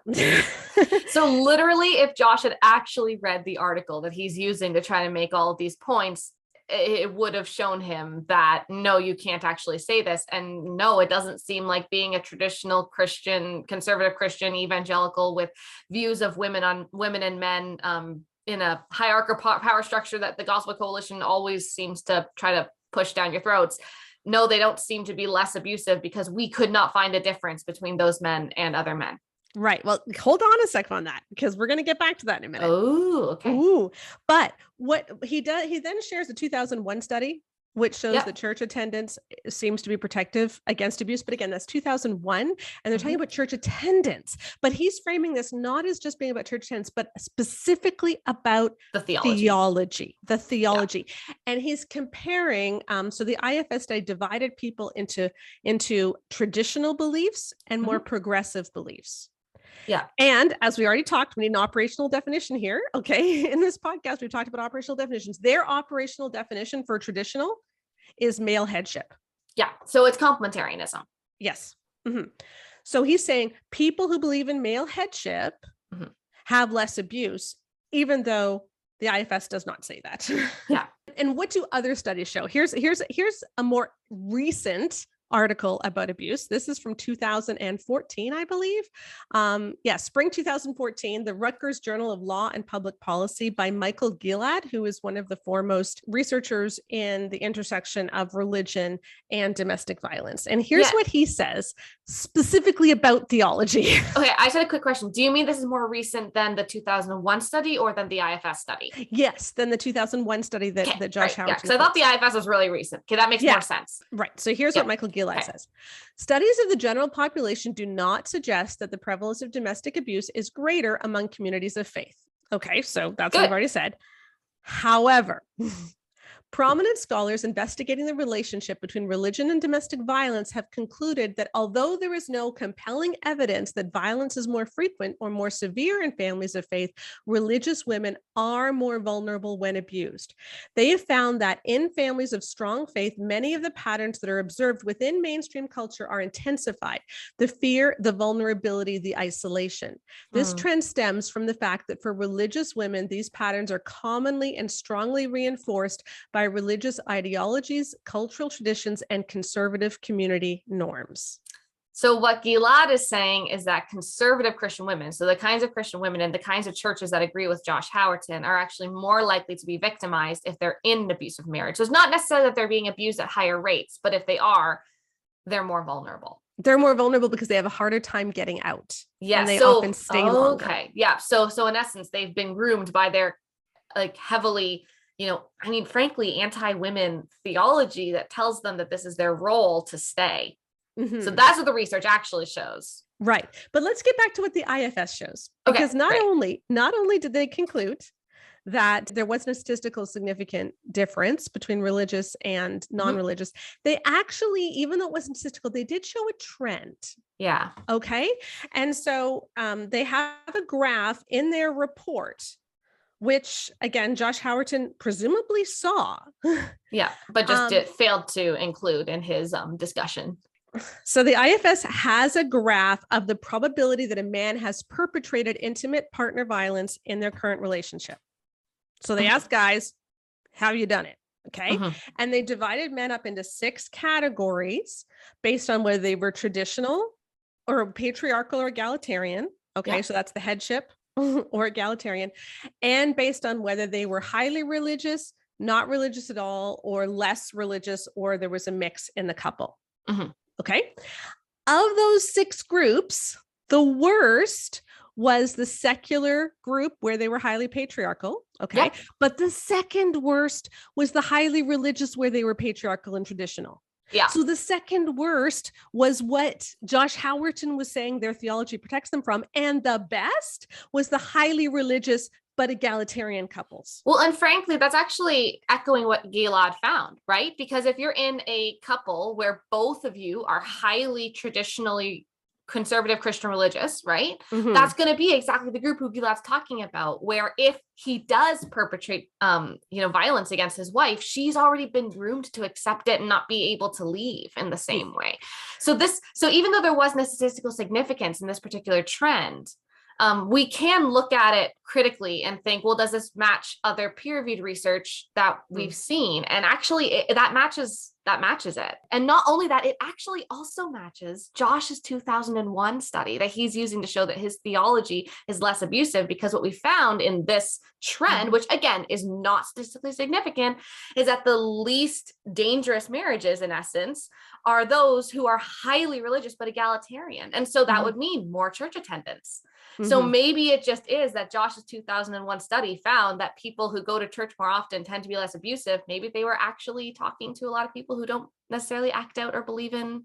literally, if Josh had actually read the article that he's using to try to make all of these points, it would have shown him that, no, you can't actually say this. And no, it doesn't seem like being a traditional Christian, conservative Christian, evangelical with views of women and men in a hierarchical power structure that the Gospel Coalition always seems to try to push down your throats. No, they don't seem to be less abusive because we could not find a difference between those men and other men. Right. Well, hold on a second on that, because we're going to get back to that in a minute. Oh, okay. Ooh. But what he does, he then shares a 2001 study, which shows that church attendance seems to be protective against abuse. But again, that's 2001. And they're talking about church attendance. But he's framing this not as just being about church attendance, but specifically about the theology. And he's comparing, so the IFS study divided people into traditional beliefs and more progressive beliefs. Yeah. And as we already talked, we need an operational definition here. Okay. In this podcast, we've talked about operational definitions. Their operational definition for traditional is male headship. Yeah. So it's complementarianism. Yes. Mm-hmm. So he's saying people who believe in male headship have less abuse, even though the IFS does not say that. Yeah. And what do other studies show? Here's a more recent article about abuse. This is from 2014, I believe. Spring 2014, the Rutgers Journal of Law and Public Policy by Michael Gilad, who is one of the foremost researchers in the intersection of religion and domestic violence. And here's what he says specifically about theology. Okay, I just had a quick question. Do you mean this is more recent than the 2001 study or than the IFS study? Yes, than the 2001 study that Josh Howerton. Because I thought the IFS was really recent. Okay, that makes more sense. Right. So here's what Michael Gilad says. Studies of the general population do not suggest that the prevalence of domestic abuse is greater among communities of faith. Okay, so that's what I've already said. However, prominent scholars investigating the relationship between religion and domestic violence have concluded that although there is no compelling evidence that violence is more frequent or more severe in families of faith, religious women are more vulnerable when abused. They have found that in families of strong faith, many of the patterns that are observed within mainstream culture are intensified. The fear, the vulnerability, the isolation. This trend stems from the fact that for religious women, these patterns are commonly and strongly reinforced by religious ideologies, cultural traditions, and conservative community norms. So what Gilad is saying is that conservative Christian women, so the kinds of Christian women and the kinds of churches that agree with Josh Howerton, are actually more likely to be victimized if they're in an abusive marriage. So it's not necessarily that they're being abused at higher rates, but if they are, they're more vulnerable. They're more vulnerable because they have a harder time getting out. Yeah, and they often stay longer. Okay, yeah. So in essence, they've been groomed by their heavily, frankly, anti-women theology that tells them that this is their role to stay. Mm-hmm. So that's what the research actually shows. Right. But let's get back to what the IFS shows. Because not only did they conclude that there wasn't a statistical significant difference between religious and non-religious, they actually, even though it wasn't statistical, they did show a trend. Yeah. Okay. And so they have a graph in their report, which again, Josh Howerton presumably saw. Yeah, but just failed to include in his discussion. So the IFS has a graph of the probability that a man has perpetrated intimate partner violence in their current relationship. So they asked guys, have you done it? Okay. And they divided men up into 6 categories based on whether they were traditional or patriarchal or egalitarian. Okay. Yeah. So that's the headship or egalitarian, and based on whether they were highly religious, not religious at all, or less religious, or there was a mix in the couple. Okay. Of those 6 groups, the worst was the secular group where they were highly patriarchal. Okay. Yep. But the second worst was the highly religious where they were patriarchal and traditional. Yeah. So the second worst was what Josh Howerton was saying their theology protects them from. And the best was the highly religious but egalitarian couples. Well, and frankly, that's actually echoing what Gilad found, right? Because if you're in a couple where both of you are highly traditionally conservative Christian religious, right? That's going to be exactly the group who Gilad's talking about, where if he does perpetrate, violence against his wife, she's already been groomed to accept it and not be able to leave in the same way. So even though there wasn't a statistical significance in this particular trend, we can look at it critically and think, well, does this match other peer-reviewed research that we've seen? And actually that matches it. And not only that, it actually also matches Josh's 2001 study that he's using to show that his theology is less abusive, because what we found in this trend, which again is not statistically significant, is that the least dangerous marriages in essence are those who are highly religious but egalitarian. And so that would mean more church attendance. So maybe it just is that Josh's 2001 study found that people who go to church more often tend to be less abusive. Maybe they were actually talking to a lot of people who don't necessarily act out or believe in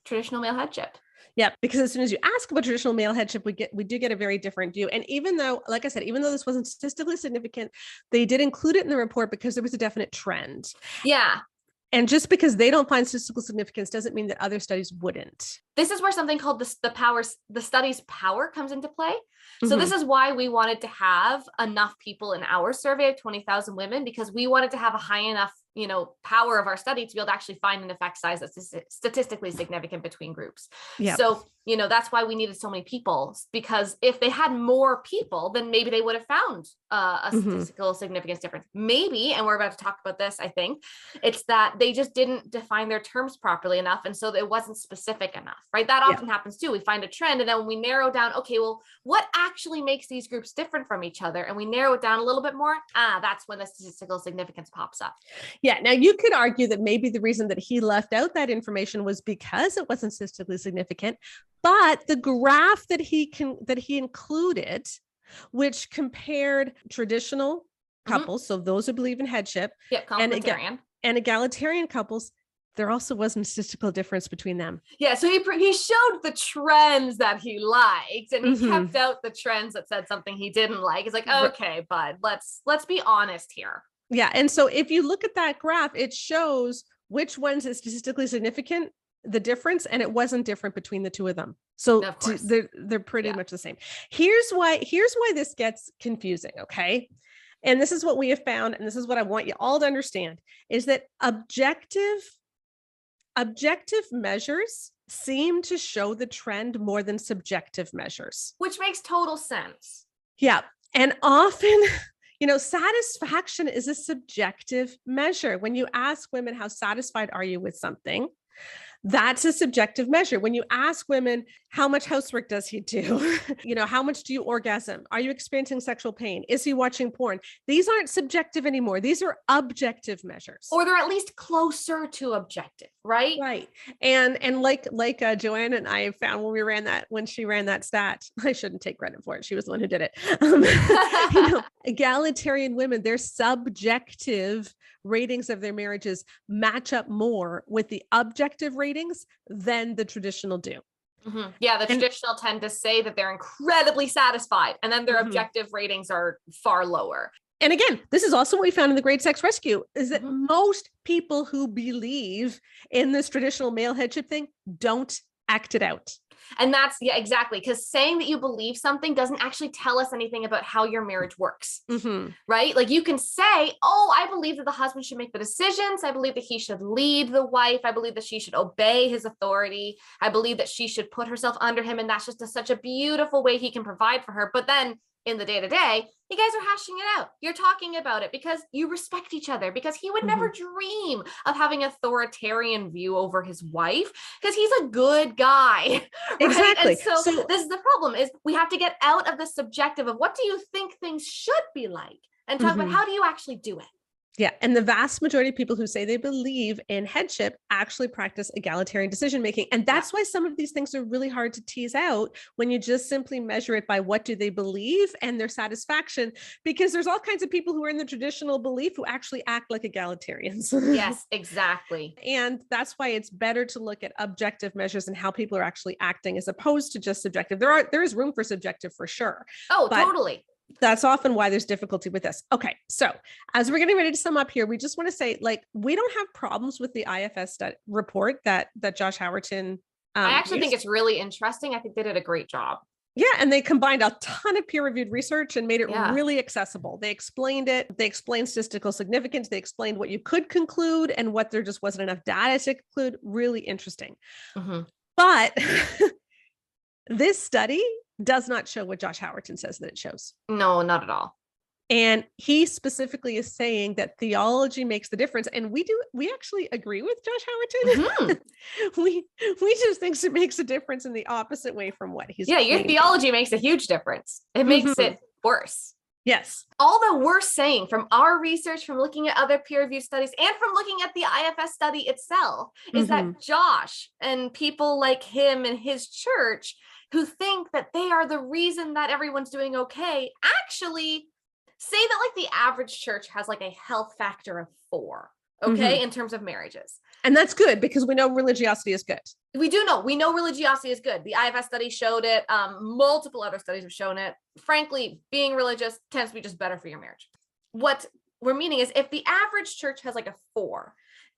traditional male headship. Yeah, because as soon as you ask about traditional male headship, we do get a very different view. And even though, like I said, even though this wasn't statistically significant, they did include it in the report because there was a definite trend. Yeah. And just because they don't find statistical significance doesn't mean that other studies wouldn't. This is where something called the study's power comes into play. So this is why we wanted to have enough people in our survey of 20,000 women, because we wanted to have a high enough power of our study to be able to actually find an effect size that's statistically significant between groups. Yeah. So, that's why we needed so many people, because if they had more people, then maybe they would have found a statistical significance difference. Maybe, and we're about to talk about this, I think, it's that they just didn't define their terms properly enough. And so it wasn't specific enough, right? That often happens too. We find a trend, and then when we narrow down, okay, well, what actually makes these groups different from each other? And we narrow it down a little bit more. That's when the statistical significance pops up. Yeah. Now you could argue that maybe the reason that he left out that information was because it wasn't statistically significant, but the graph that he included, which compared traditional couples, so those who believe in headship, complementarian, and egalitarian couples, there also wasn't a statistical difference between them. Yeah, so he showed the trends that he liked, and he kept out the trends that said something he didn't like. It's like, okay, bud, let's be honest here. Yeah, and so if you look at that graph, it shows which ones is statistically significant, the difference, and it wasn't different between the two of them. So they're pretty much the same. Here's why this gets confusing, okay? And this is what we have found, and this is what I want you all to understand, is that objective measures seem to show the trend more than subjective measures. Which makes total sense. Yeah. And often, satisfaction is a subjective measure. When you ask women, how satisfied are you with something? That's a subjective measure. When you ask women, how much housework does he do? How much do you orgasm? Are you experiencing sexual pain? Is he watching porn? These aren't subjective anymore. These are objective measures. Or they're at least closer to objective, right? Right. And like Joanne and I found when she ran that stat, I shouldn't take credit for it. She was the one who did it. Egalitarian women, their subjective ratings of their marriages match up more with the objective ratings than the traditional do. Mm-hmm. Yeah, the traditional tend to say that they're incredibly satisfied, and then their objective ratings are far lower. And again, this is also what we found in the Great Sex Rescue, is that most people who believe in this traditional male headship thing don't act it out. And that's, exactly. Because saying that you believe something doesn't actually tell us anything about how your marriage works, right? Like you can say, oh, I believe that the husband should make the decisions. I believe that he should lead the wife. I believe that she should obey his authority. I believe that she should put herself under him. And that's just such a beautiful way he can provide for her. But then in the day-to-day, you guys are hashing it out. You're talking about it because you respect each other, because he would never dream of having an authoritarian view over his wife, because he's a good guy. Right? Exactly. And so this is the problem, is we have to get out of the subjective of what do you think things should be like, and talk about how do you actually do it. Yeah. And the vast majority of people who say they believe in headship actually practice egalitarian decision-making. And that's why some of these things are really hard to tease out when you just simply measure it by what do they believe and their satisfaction, because there's all kinds of people who are in the traditional belief who actually act like egalitarians. Yes, exactly. And that's why it's better to look at objective measures and how people are actually acting as opposed to just subjective. There is room for subjective for sure. Oh, totally. That's often why there's difficulty with this. Okay. So as we're getting ready to sum up here, we just want to say, we don't have problems with the IFS report that Josh Howerton. I actually think it's really interesting. I think they did a great job. Yeah. And they combined a ton of peer-reviewed research and made it really accessible. They explained it. They explained statistical significance. They explained what you could conclude and what there just wasn't enough data to conclude. Really interesting. But this study does not show what Josh Howerton says that it shows. No, not at all. And he specifically is saying that theology makes the difference. And we actually agree with Josh Howerton. we just think it makes a difference in the opposite way from what he's saying. Your theology makes a huge difference. It makes it worse. Yes. All that we're saying from our research, from looking at other peer-reviewed studies, and from looking at the IFS study itself, is that Josh and people like him and his church who think that they are the reason that everyone's doing okay, actually say that like the average church has like a health factor of 4, okay, in terms of marriages. And that's good, because we know religiosity is good. We know religiosity is good. The IFS study showed it. Multiple other studies have shown it. Frankly, being religious tends to be just better for your marriage. What we're meaning is, if the average church has like a 4,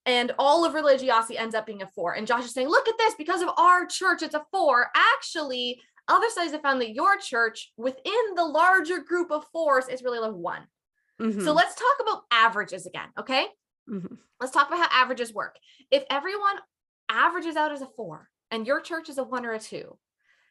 and all of religiosity ends up being a 4, and Josh is saying, look at this, because of our church, it's a 4. Actually, other studies have found that your church within the larger group of 4s is really like 1. So let's talk about averages again. Okay. Let's talk about how averages work. If everyone averages out as a 4 and your church is a 1 or a 2,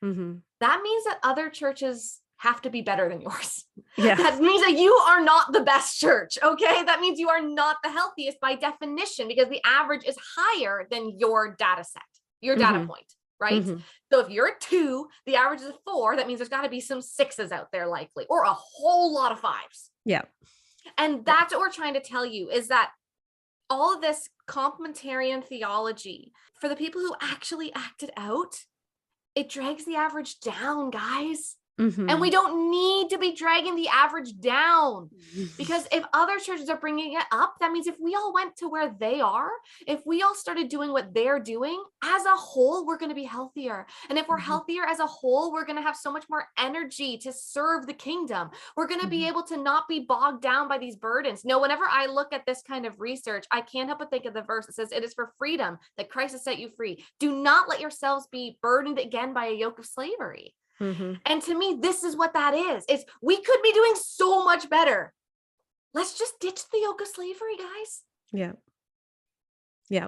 that means that other churches have to be better than yours. Yeah. That means that you are not the best church. Okay. That means you are not the healthiest by definition, because the average is higher than your data set, your data point, right? So if you're a 2, the average is a 4, that means there's got to be some 6s out there likely, or a whole lot of 5s. Yeah. And that's what we're trying to tell you, is that all of this complementarian theology, for the people who actually act it out, it drags the average down, guys. And we don't need to be dragging the average down, because if other churches are bringing it up, that means if we all went to where they are, if we all started doing what they're doing, as a whole, we're going to be healthier. And if we're healthier as a whole, we're going to have so much more energy to serve the kingdom. We're going to be able to not be bogged down by these burdens. No, whenever I look at this kind of research, I can't help but think of the verse that says, "It is for freedom that Christ has set you free. Do not let yourselves be burdened again by a yoke of slavery." And to me, this is what that is. It's, we could be doing so much better. Let's just ditch the yoke of slavery, guys. Yeah. Yeah.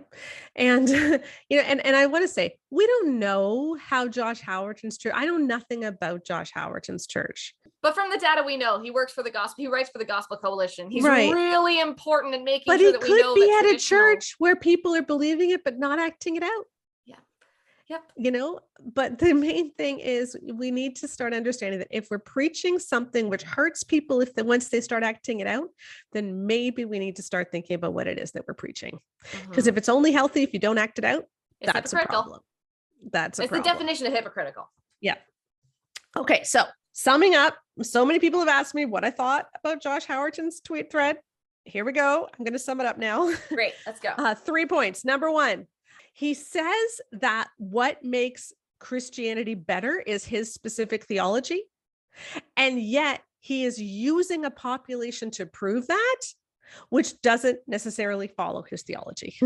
And, and I want to say, we don't know how Josh Howerton's church, I know nothing about Josh Howerton's church. But from the data we know, he works for the gospel. He writes for the Gospel Coalition. He's really important in making sure that we know that. But he could be at a church where people are believing it, but not acting it out. Yep. But the main thing is we need to start understanding that if we're preaching something which hurts people, once they start acting it out, then maybe we need to start thinking about what it is that we're preaching. Because if it's only healthy, if you don't act it out, that's a problem. It's the definition of hypocritical. Yeah. Okay. So summing up, so many people have asked me what I thought about Josh Howerton's tweet thread. Here we go. I'm going to sum it up now. Great. Let's go. 3 points. Number 1. He says that what makes Christianity better is his specific theology. And yet he is using a population to prove that, which doesn't necessarily follow his theology.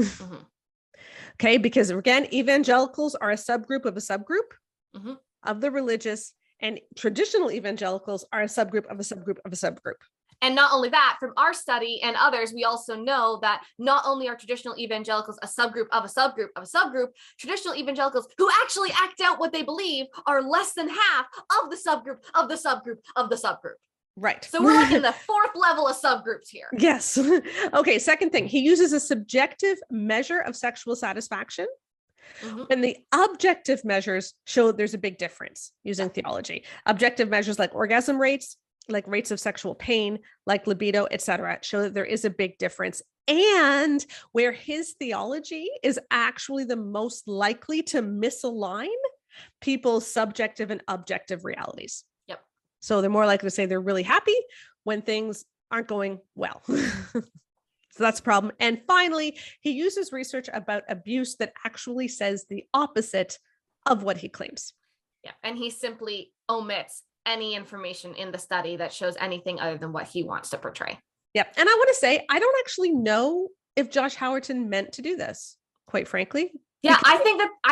Okay. Because again, evangelicals are a subgroup of a subgroup of the religious, and traditional evangelicals are a subgroup of a subgroup of a subgroup. And not only that, from our study and others, we also know that not only are traditional evangelicals a subgroup of a subgroup of a subgroup, traditional evangelicals who actually act out what they believe are less than half of the subgroup of the subgroup of the subgroup. Right. So we're like in the 4th level of subgroups here. Yes. Okay. Second thing, he uses a subjective measure of sexual satisfaction. And the objective measures show there's a big difference using theology. Objective measures like orgasm rates, like rates of sexual pain, like libido, etc., show that there is a big difference. And where his theology is actually the most likely to misalign people's subjective and objective realities. Yep. So they're more likely to say they're really happy when things aren't going well. So that's a problem. And finally, he uses research about abuse that actually says the opposite of what he claims. Yeah. And he simply omits any information in the study that shows anything other than what he wants to portray. Yep. And I want to say, I don't actually know if Josh Howerton meant to do this, quite frankly. Yeah, I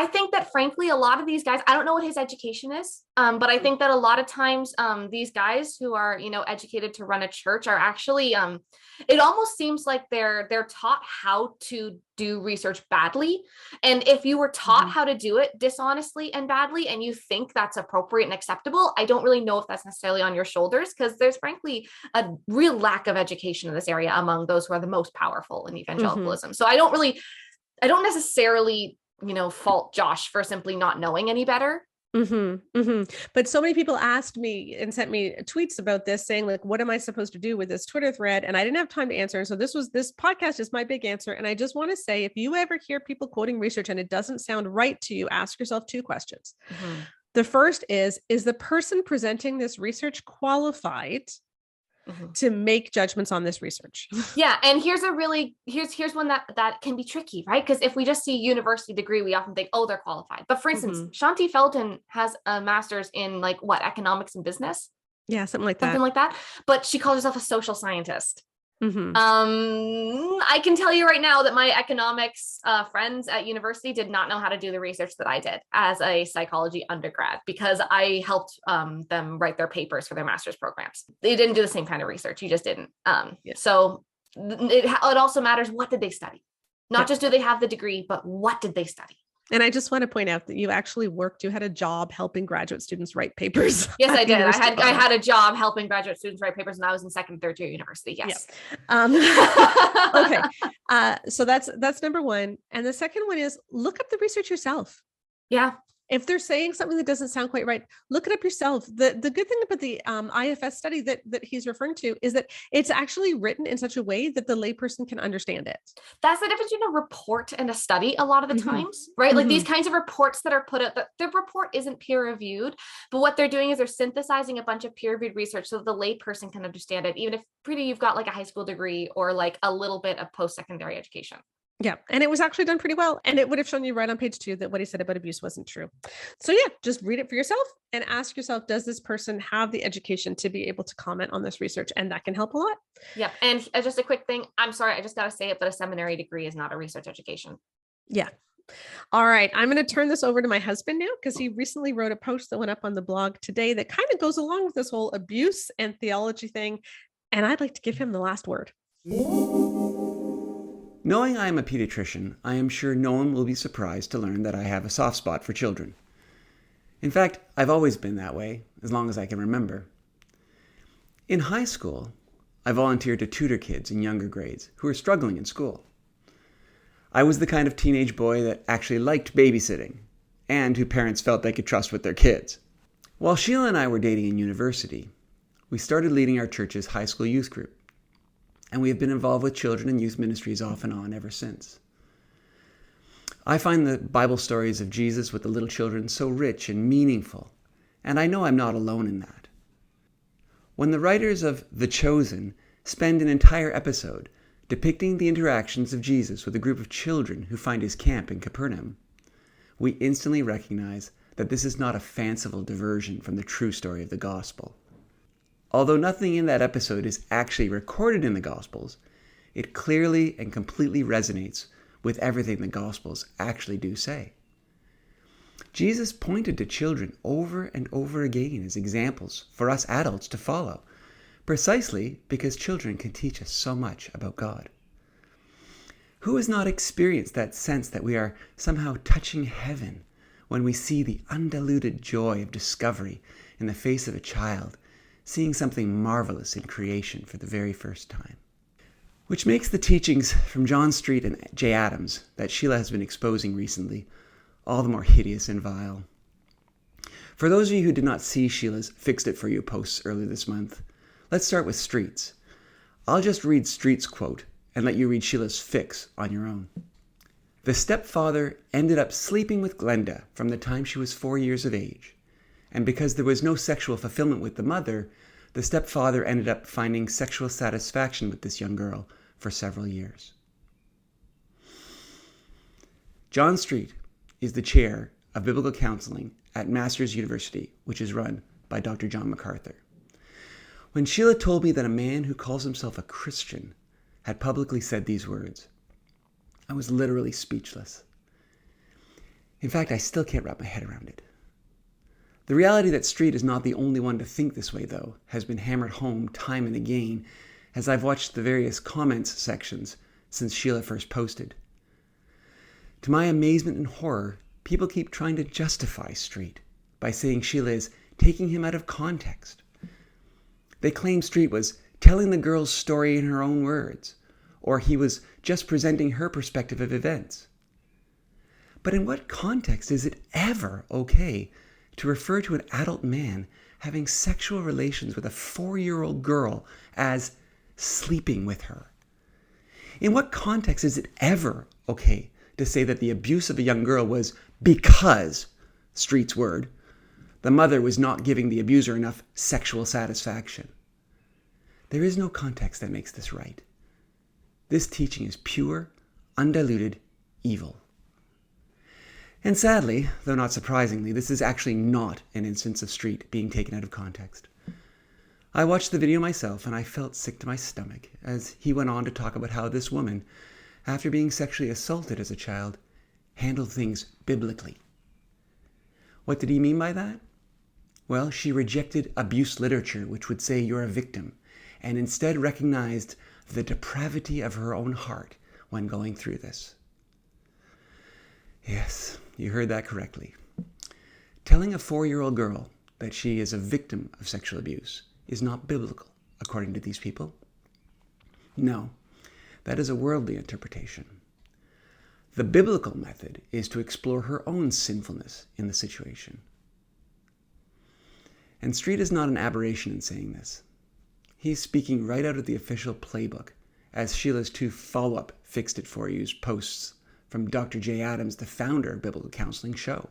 think that frankly, a lot of these guys, I don't know what his education is, but I think that a lot of times these guys who are, educated to run a church are actually, it almost seems like they're taught how to do research badly. And if you were taught how to do it dishonestly and badly, and you think that's appropriate and acceptable, I don't really know if that's necessarily on your shoulders, because there's frankly a real lack of education in this area among those who are the most powerful in evangelicalism. So I don't necessarily, fault Josh for simply not knowing any better. But so many people asked me and sent me tweets about this saying, like, what am I supposed to do with this Twitter thread? And I didn't have time to answer. And so this podcast is my big answer. And I just want to say, if you ever hear people quoting research and it doesn't sound right to you, ask yourself 2 questions. The first is the person presenting this research qualified to make judgments on this research? Yeah. And here's one that can be tricky, right? Because if we just see university degree, we often think, oh, they're qualified. But for instance, Shanti Felton has a master's in economics and business. Yeah. Something like that. But she calls herself a social scientist. I can tell you right now that my economics friends at university did not know how to do the research that I did as a psychology undergrad, because I helped them write their papers for their master's programs. They didn't do the same kind of research. You just didn't. So It also matters, what did they study? Not just do they have the degree, but what did they study? And I just want to point out that you actually worked, you had a job helping graduate students write papers. Yes, I did. I had a job helping graduate students write papers when I was in second, third year university. Yes. Yeah. Okay. So that's number one. And the second one is look up the research yourself. Yeah. If they're saying something that doesn't sound quite right, look it up yourself. The good thing about the IFS study that he's referring to is that it's actually written in such a way that the layperson can understand it. That's the difference between a report and a study a lot of the times, right? Like these kinds of reports that are put out, the report isn't peer reviewed, but what they're doing is they're synthesizing a bunch of peer reviewed research so that the layperson can understand it, even if you've got like a high school degree or like a little bit of post-secondary education. Yeah. And it was actually done pretty well. And it would have shown you right on page 2 that what he said about abuse wasn't true. So yeah, just read it for yourself and ask yourself, does this person have the education to be able to comment on this research? And that can help a lot. Yeah. And just a quick thing. I'm sorry, I just got to say it, but a seminary degree is not a research education. Yeah. All right. I'm going to turn this over to my husband now because he recently wrote a post that went up on the blog today that kind of goes along with this whole abuse and theology thing. And I'd like to give him the last word. Knowing I am a pediatrician, I am sure no one will be surprised to learn that I have a soft spot for children. In fact, I've always been that way, as long as I can remember. In high school, I volunteered to tutor kids in younger grades who were struggling in school. I was the kind of teenage boy that actually liked babysitting, and who parents felt they could trust with their kids. While Sheila and I were dating in university, we started leading our church's high school youth group. And we have been involved with children and youth ministries off and on ever since. I find the Bible stories of Jesus with the little children so rich and meaningful, and I know I'm not alone in that. When the writers of The Chosen spend an entire episode depicting the interactions of Jesus with a group of children who find his camp in Capernaum, we instantly recognize that this is not a fanciful diversion from the true story of the gospel. Although nothing in that episode is actually recorded in the Gospels, it clearly and completely resonates with everything the Gospels actually do say. Jesus pointed to children over and over again as examples for us adults to follow, precisely because children can teach us so much about God. Who has not experienced that sense that we are somehow touching heaven when we see the undiluted joy of discovery in the face of a child seeing something marvelous in creation for the very first time? Which makes the teachings from John Street and Jay Adams that Sheila has been exposing recently all the more hideous and vile. For those of you who did not see Sheila's Fixed It For You posts earlier this month, let's start with Street's. I'll just read Street's quote and let you read Sheila's fix on your own. The stepfather ended up sleeping with Glenda from the time she was 4 years of age. And because there was no sexual fulfillment with the mother, the stepfather ended up finding sexual satisfaction with this young girl for several years. John Street is the chair of biblical counseling at Masters University, which is run by Dr. John MacArthur. When Sheila told me that a man who calls himself a Christian had publicly said these words, I was literally speechless. In fact, I still can't wrap my head around it. The reality that Street is not the only one to think this way, though, has been hammered home time and again as I've watched the various comments sections since Sheila first posted. To my amazement and horror, people keep trying to justify Street by saying Sheila is taking him out of context. They claim Street was telling the girl's story in her own words, or he was just presenting her perspective of events. But in what context is it ever okay to refer to an adult man having sexual relations with a 4-year-old girl as sleeping with her? In what context is it ever okay to say that the abuse of a young girl was because, Street's word, the mother was not giving the abuser enough sexual satisfaction? There is no context that makes this right. This teaching is pure, undiluted evil. And sadly, though not surprisingly, this is actually not an instance of Street being taken out of context. I watched the video myself and I felt sick to my stomach as he went on to talk about how this woman, after being sexually assaulted as a child, handled things biblically. What did he mean by that? Well, she rejected abuse literature, which would say you're a victim, and instead recognized the depravity of her own heart when going through this. Yes, you heard that correctly. Telling a 4-year-old girl that she is a victim of sexual abuse is not biblical, according to these people. No, that is a worldly interpretation. The biblical method is to explore her own sinfulness in the situation. And Street is not an aberration in saying this. He's speaking right out of the official playbook, as Sheila's 2 follow-up Fixed It For You's posts from Dr. J. Adams, the founder of Biblical Counseling, show.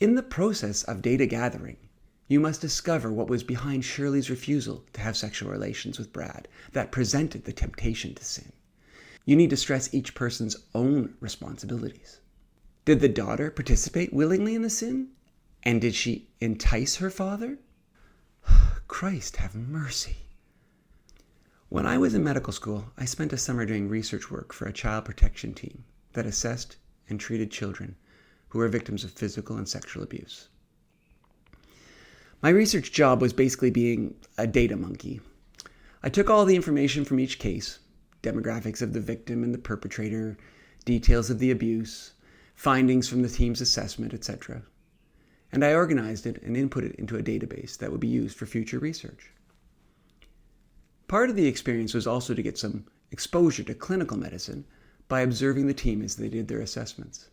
In the process of data gathering, you must discover what was behind Shirley's refusal to have sexual relations with Brad that presented the temptation to sin. You need to stress each person's own responsibilities. Did the daughter participate willingly in the sin? And did she entice her father? Christ have mercy. When I was in medical school, I spent a summer doing research work for a child protection team that assessed and treated children who were victims of physical and sexual abuse. My research job was basically being a data monkey. I took all the information from each case, demographics of the victim and the perpetrator, details of the abuse, findings from the team's assessment, etc., and I organized it and input it into a database that would be used for future research. Part of the experience was also to get some exposure to clinical medicine by observing the team as they did their assessments.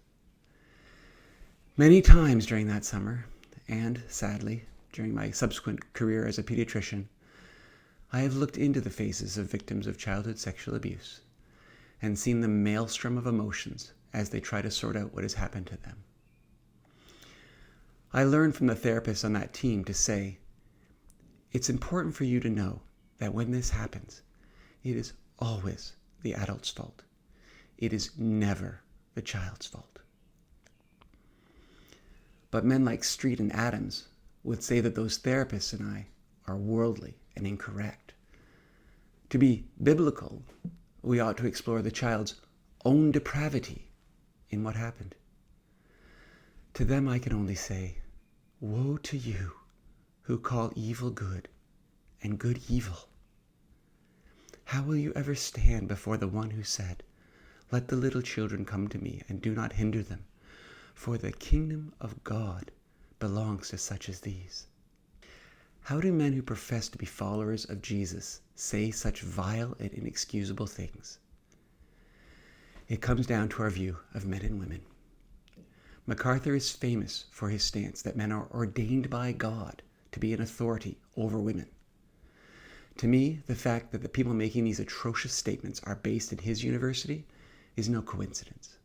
Many times during that summer, and sadly, during my subsequent career as a pediatrician, I have looked into the faces of victims of childhood sexual abuse and seen the maelstrom of emotions as they try to sort out what has happened to them. I learned from the therapists on that team to say, it's important for you to know that when this happens, it is always the adult's fault. It is never the child's fault. But men like Street and Adams would say that those therapists and I are worldly and incorrect. To be biblical, we ought to explore the child's own depravity in what happened. To them I can only say, woe to you who call evil good and good evil. How will you ever stand before the one who said, let the little children come to me and do not hinder them, for the kingdom of God belongs to such as these? How do men who profess to be followers of Jesus say such vile and inexcusable things? It comes down to our view of men and women. MacArthur is famous for his stance that men are ordained by God to be an authority over women. To me, the fact that the people making these atrocious statements are based in his university is no coincidence.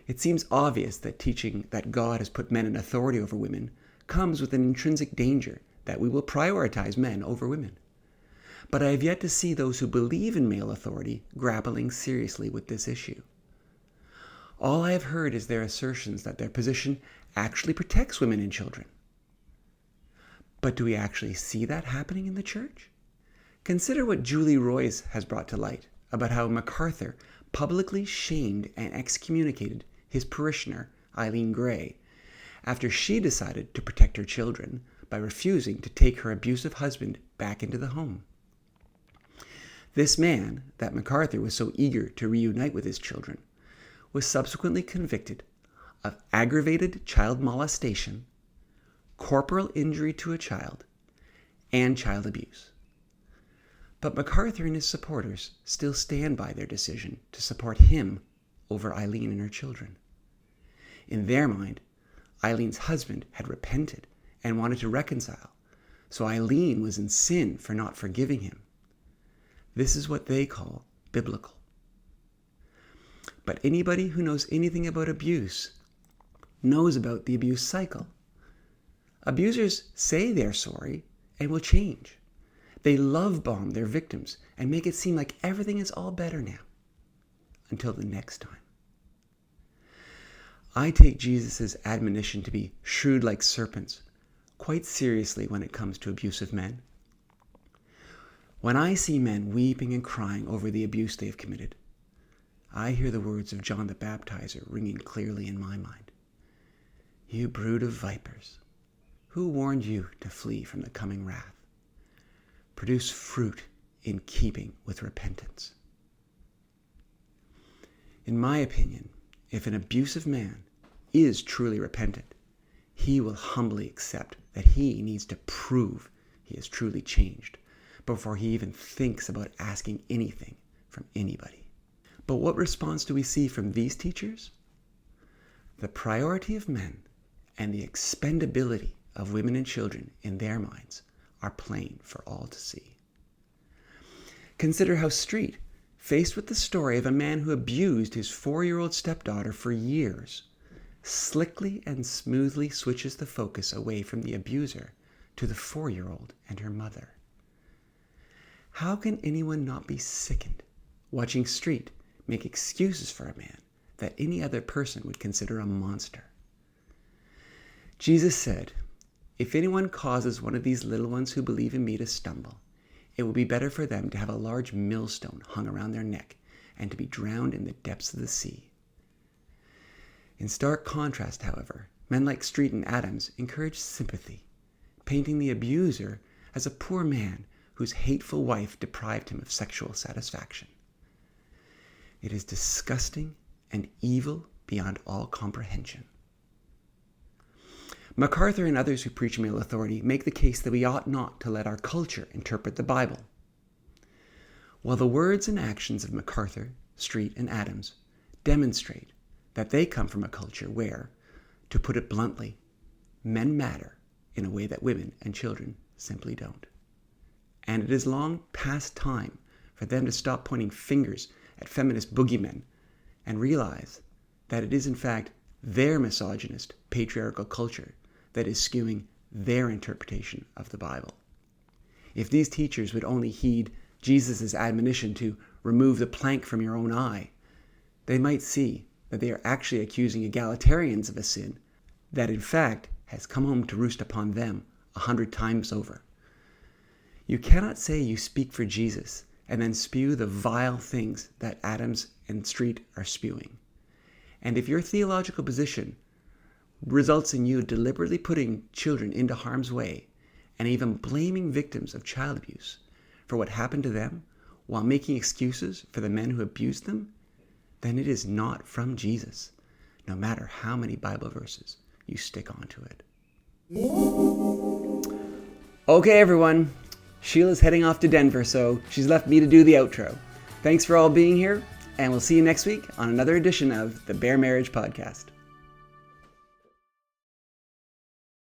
It seems obvious that teaching that God has put men in authority over women comes with an intrinsic danger that we will prioritize men over women. But I have yet to see those who believe in male authority grappling seriously with this issue. All I have heard is their assertions that their position actually protects women and children. But do we actually see that happening in the church? Consider what Julie Royce has brought to light about how MacArthur publicly shamed and excommunicated his parishioner, Eileen Gray, after she decided to protect her children by refusing to take her abusive husband back into the home. This man, that MacArthur was so eager to reunite with his children, was subsequently convicted of aggravated child molestation, corporal injury to a child, and child abuse. But MacArthur and his supporters still stand by their decision to support him over Eileen and her children. In their mind, Eileen's husband had repented and wanted to reconcile, so Eileen was in sin for not forgiving him. This is what they call biblical. But anybody who knows anything about abuse knows about the abuse cycle. Abusers say they're sorry and will change. They love bomb their victims and make it seem like everything is all better now, until the next time. I take Jesus' admonition to be shrewd like serpents quite seriously when it comes to abusive men. When I see men weeping and crying over the abuse they have committed, I hear the words of John the Baptizer ringing clearly in my mind. You brood of vipers, who warned you to flee from the coming wrath? produce fruit in keeping with repentance. In my opinion, if an abusive man is truly repentant, he will humbly accept that he needs to prove he has truly changed before he even thinks about asking anything from anybody. But what response do we see from these teachers? The priority of men and the expendability of women and children in their minds are plain for all to see. Consider how Street, faced with the story of a man who abused his 4-year-old stepdaughter for years, slickly and smoothly switches the focus away from the abuser to the 4-year-old and her mother. How can anyone not be sickened watching Street make excuses for a man that any other person would consider a monster? Jesus said, "If anyone causes one of these little ones who believe in me to stumble, it will be better for them to have a large millstone hung around their neck and to be drowned in the depths of the sea." In stark contrast, however, men like Street and Adams encourage sympathy, painting the abuser as a poor man whose hateful wife deprived him of sexual satisfaction. It is disgusting and evil beyond all comprehension. MacArthur and others who preach male authority make the case that we ought not to let our culture interpret the Bible. While the words and actions of MacArthur, Street, and Adams demonstrate that they come from a culture where, to put it bluntly, men matter in a way that women and children simply don't. And it is long past time for them to stop pointing fingers at feminist boogeymen and realize that it is in fact their misogynist, patriarchal culture that is skewing their interpretation of the Bible. If these teachers would only heed Jesus' admonition to remove the plank from your own eye, they might see that they are actually accusing egalitarians of a sin that in fact has come home to roost upon them 100 times over. You cannot say you speak for Jesus and then spew the vile things that Adams and Street are spewing. And if your theological position results in you deliberately putting children into harm's way and even blaming victims of child abuse for what happened to them while making excuses for the men who abused them, then it is not from Jesus, no matter how many Bible verses you stick onto it. Okay, everyone. Sheila's heading off to Denver, so she's left me to do the outro. Thanks for all being here, and we'll see you next week on another edition of the Bare Marriage Podcast.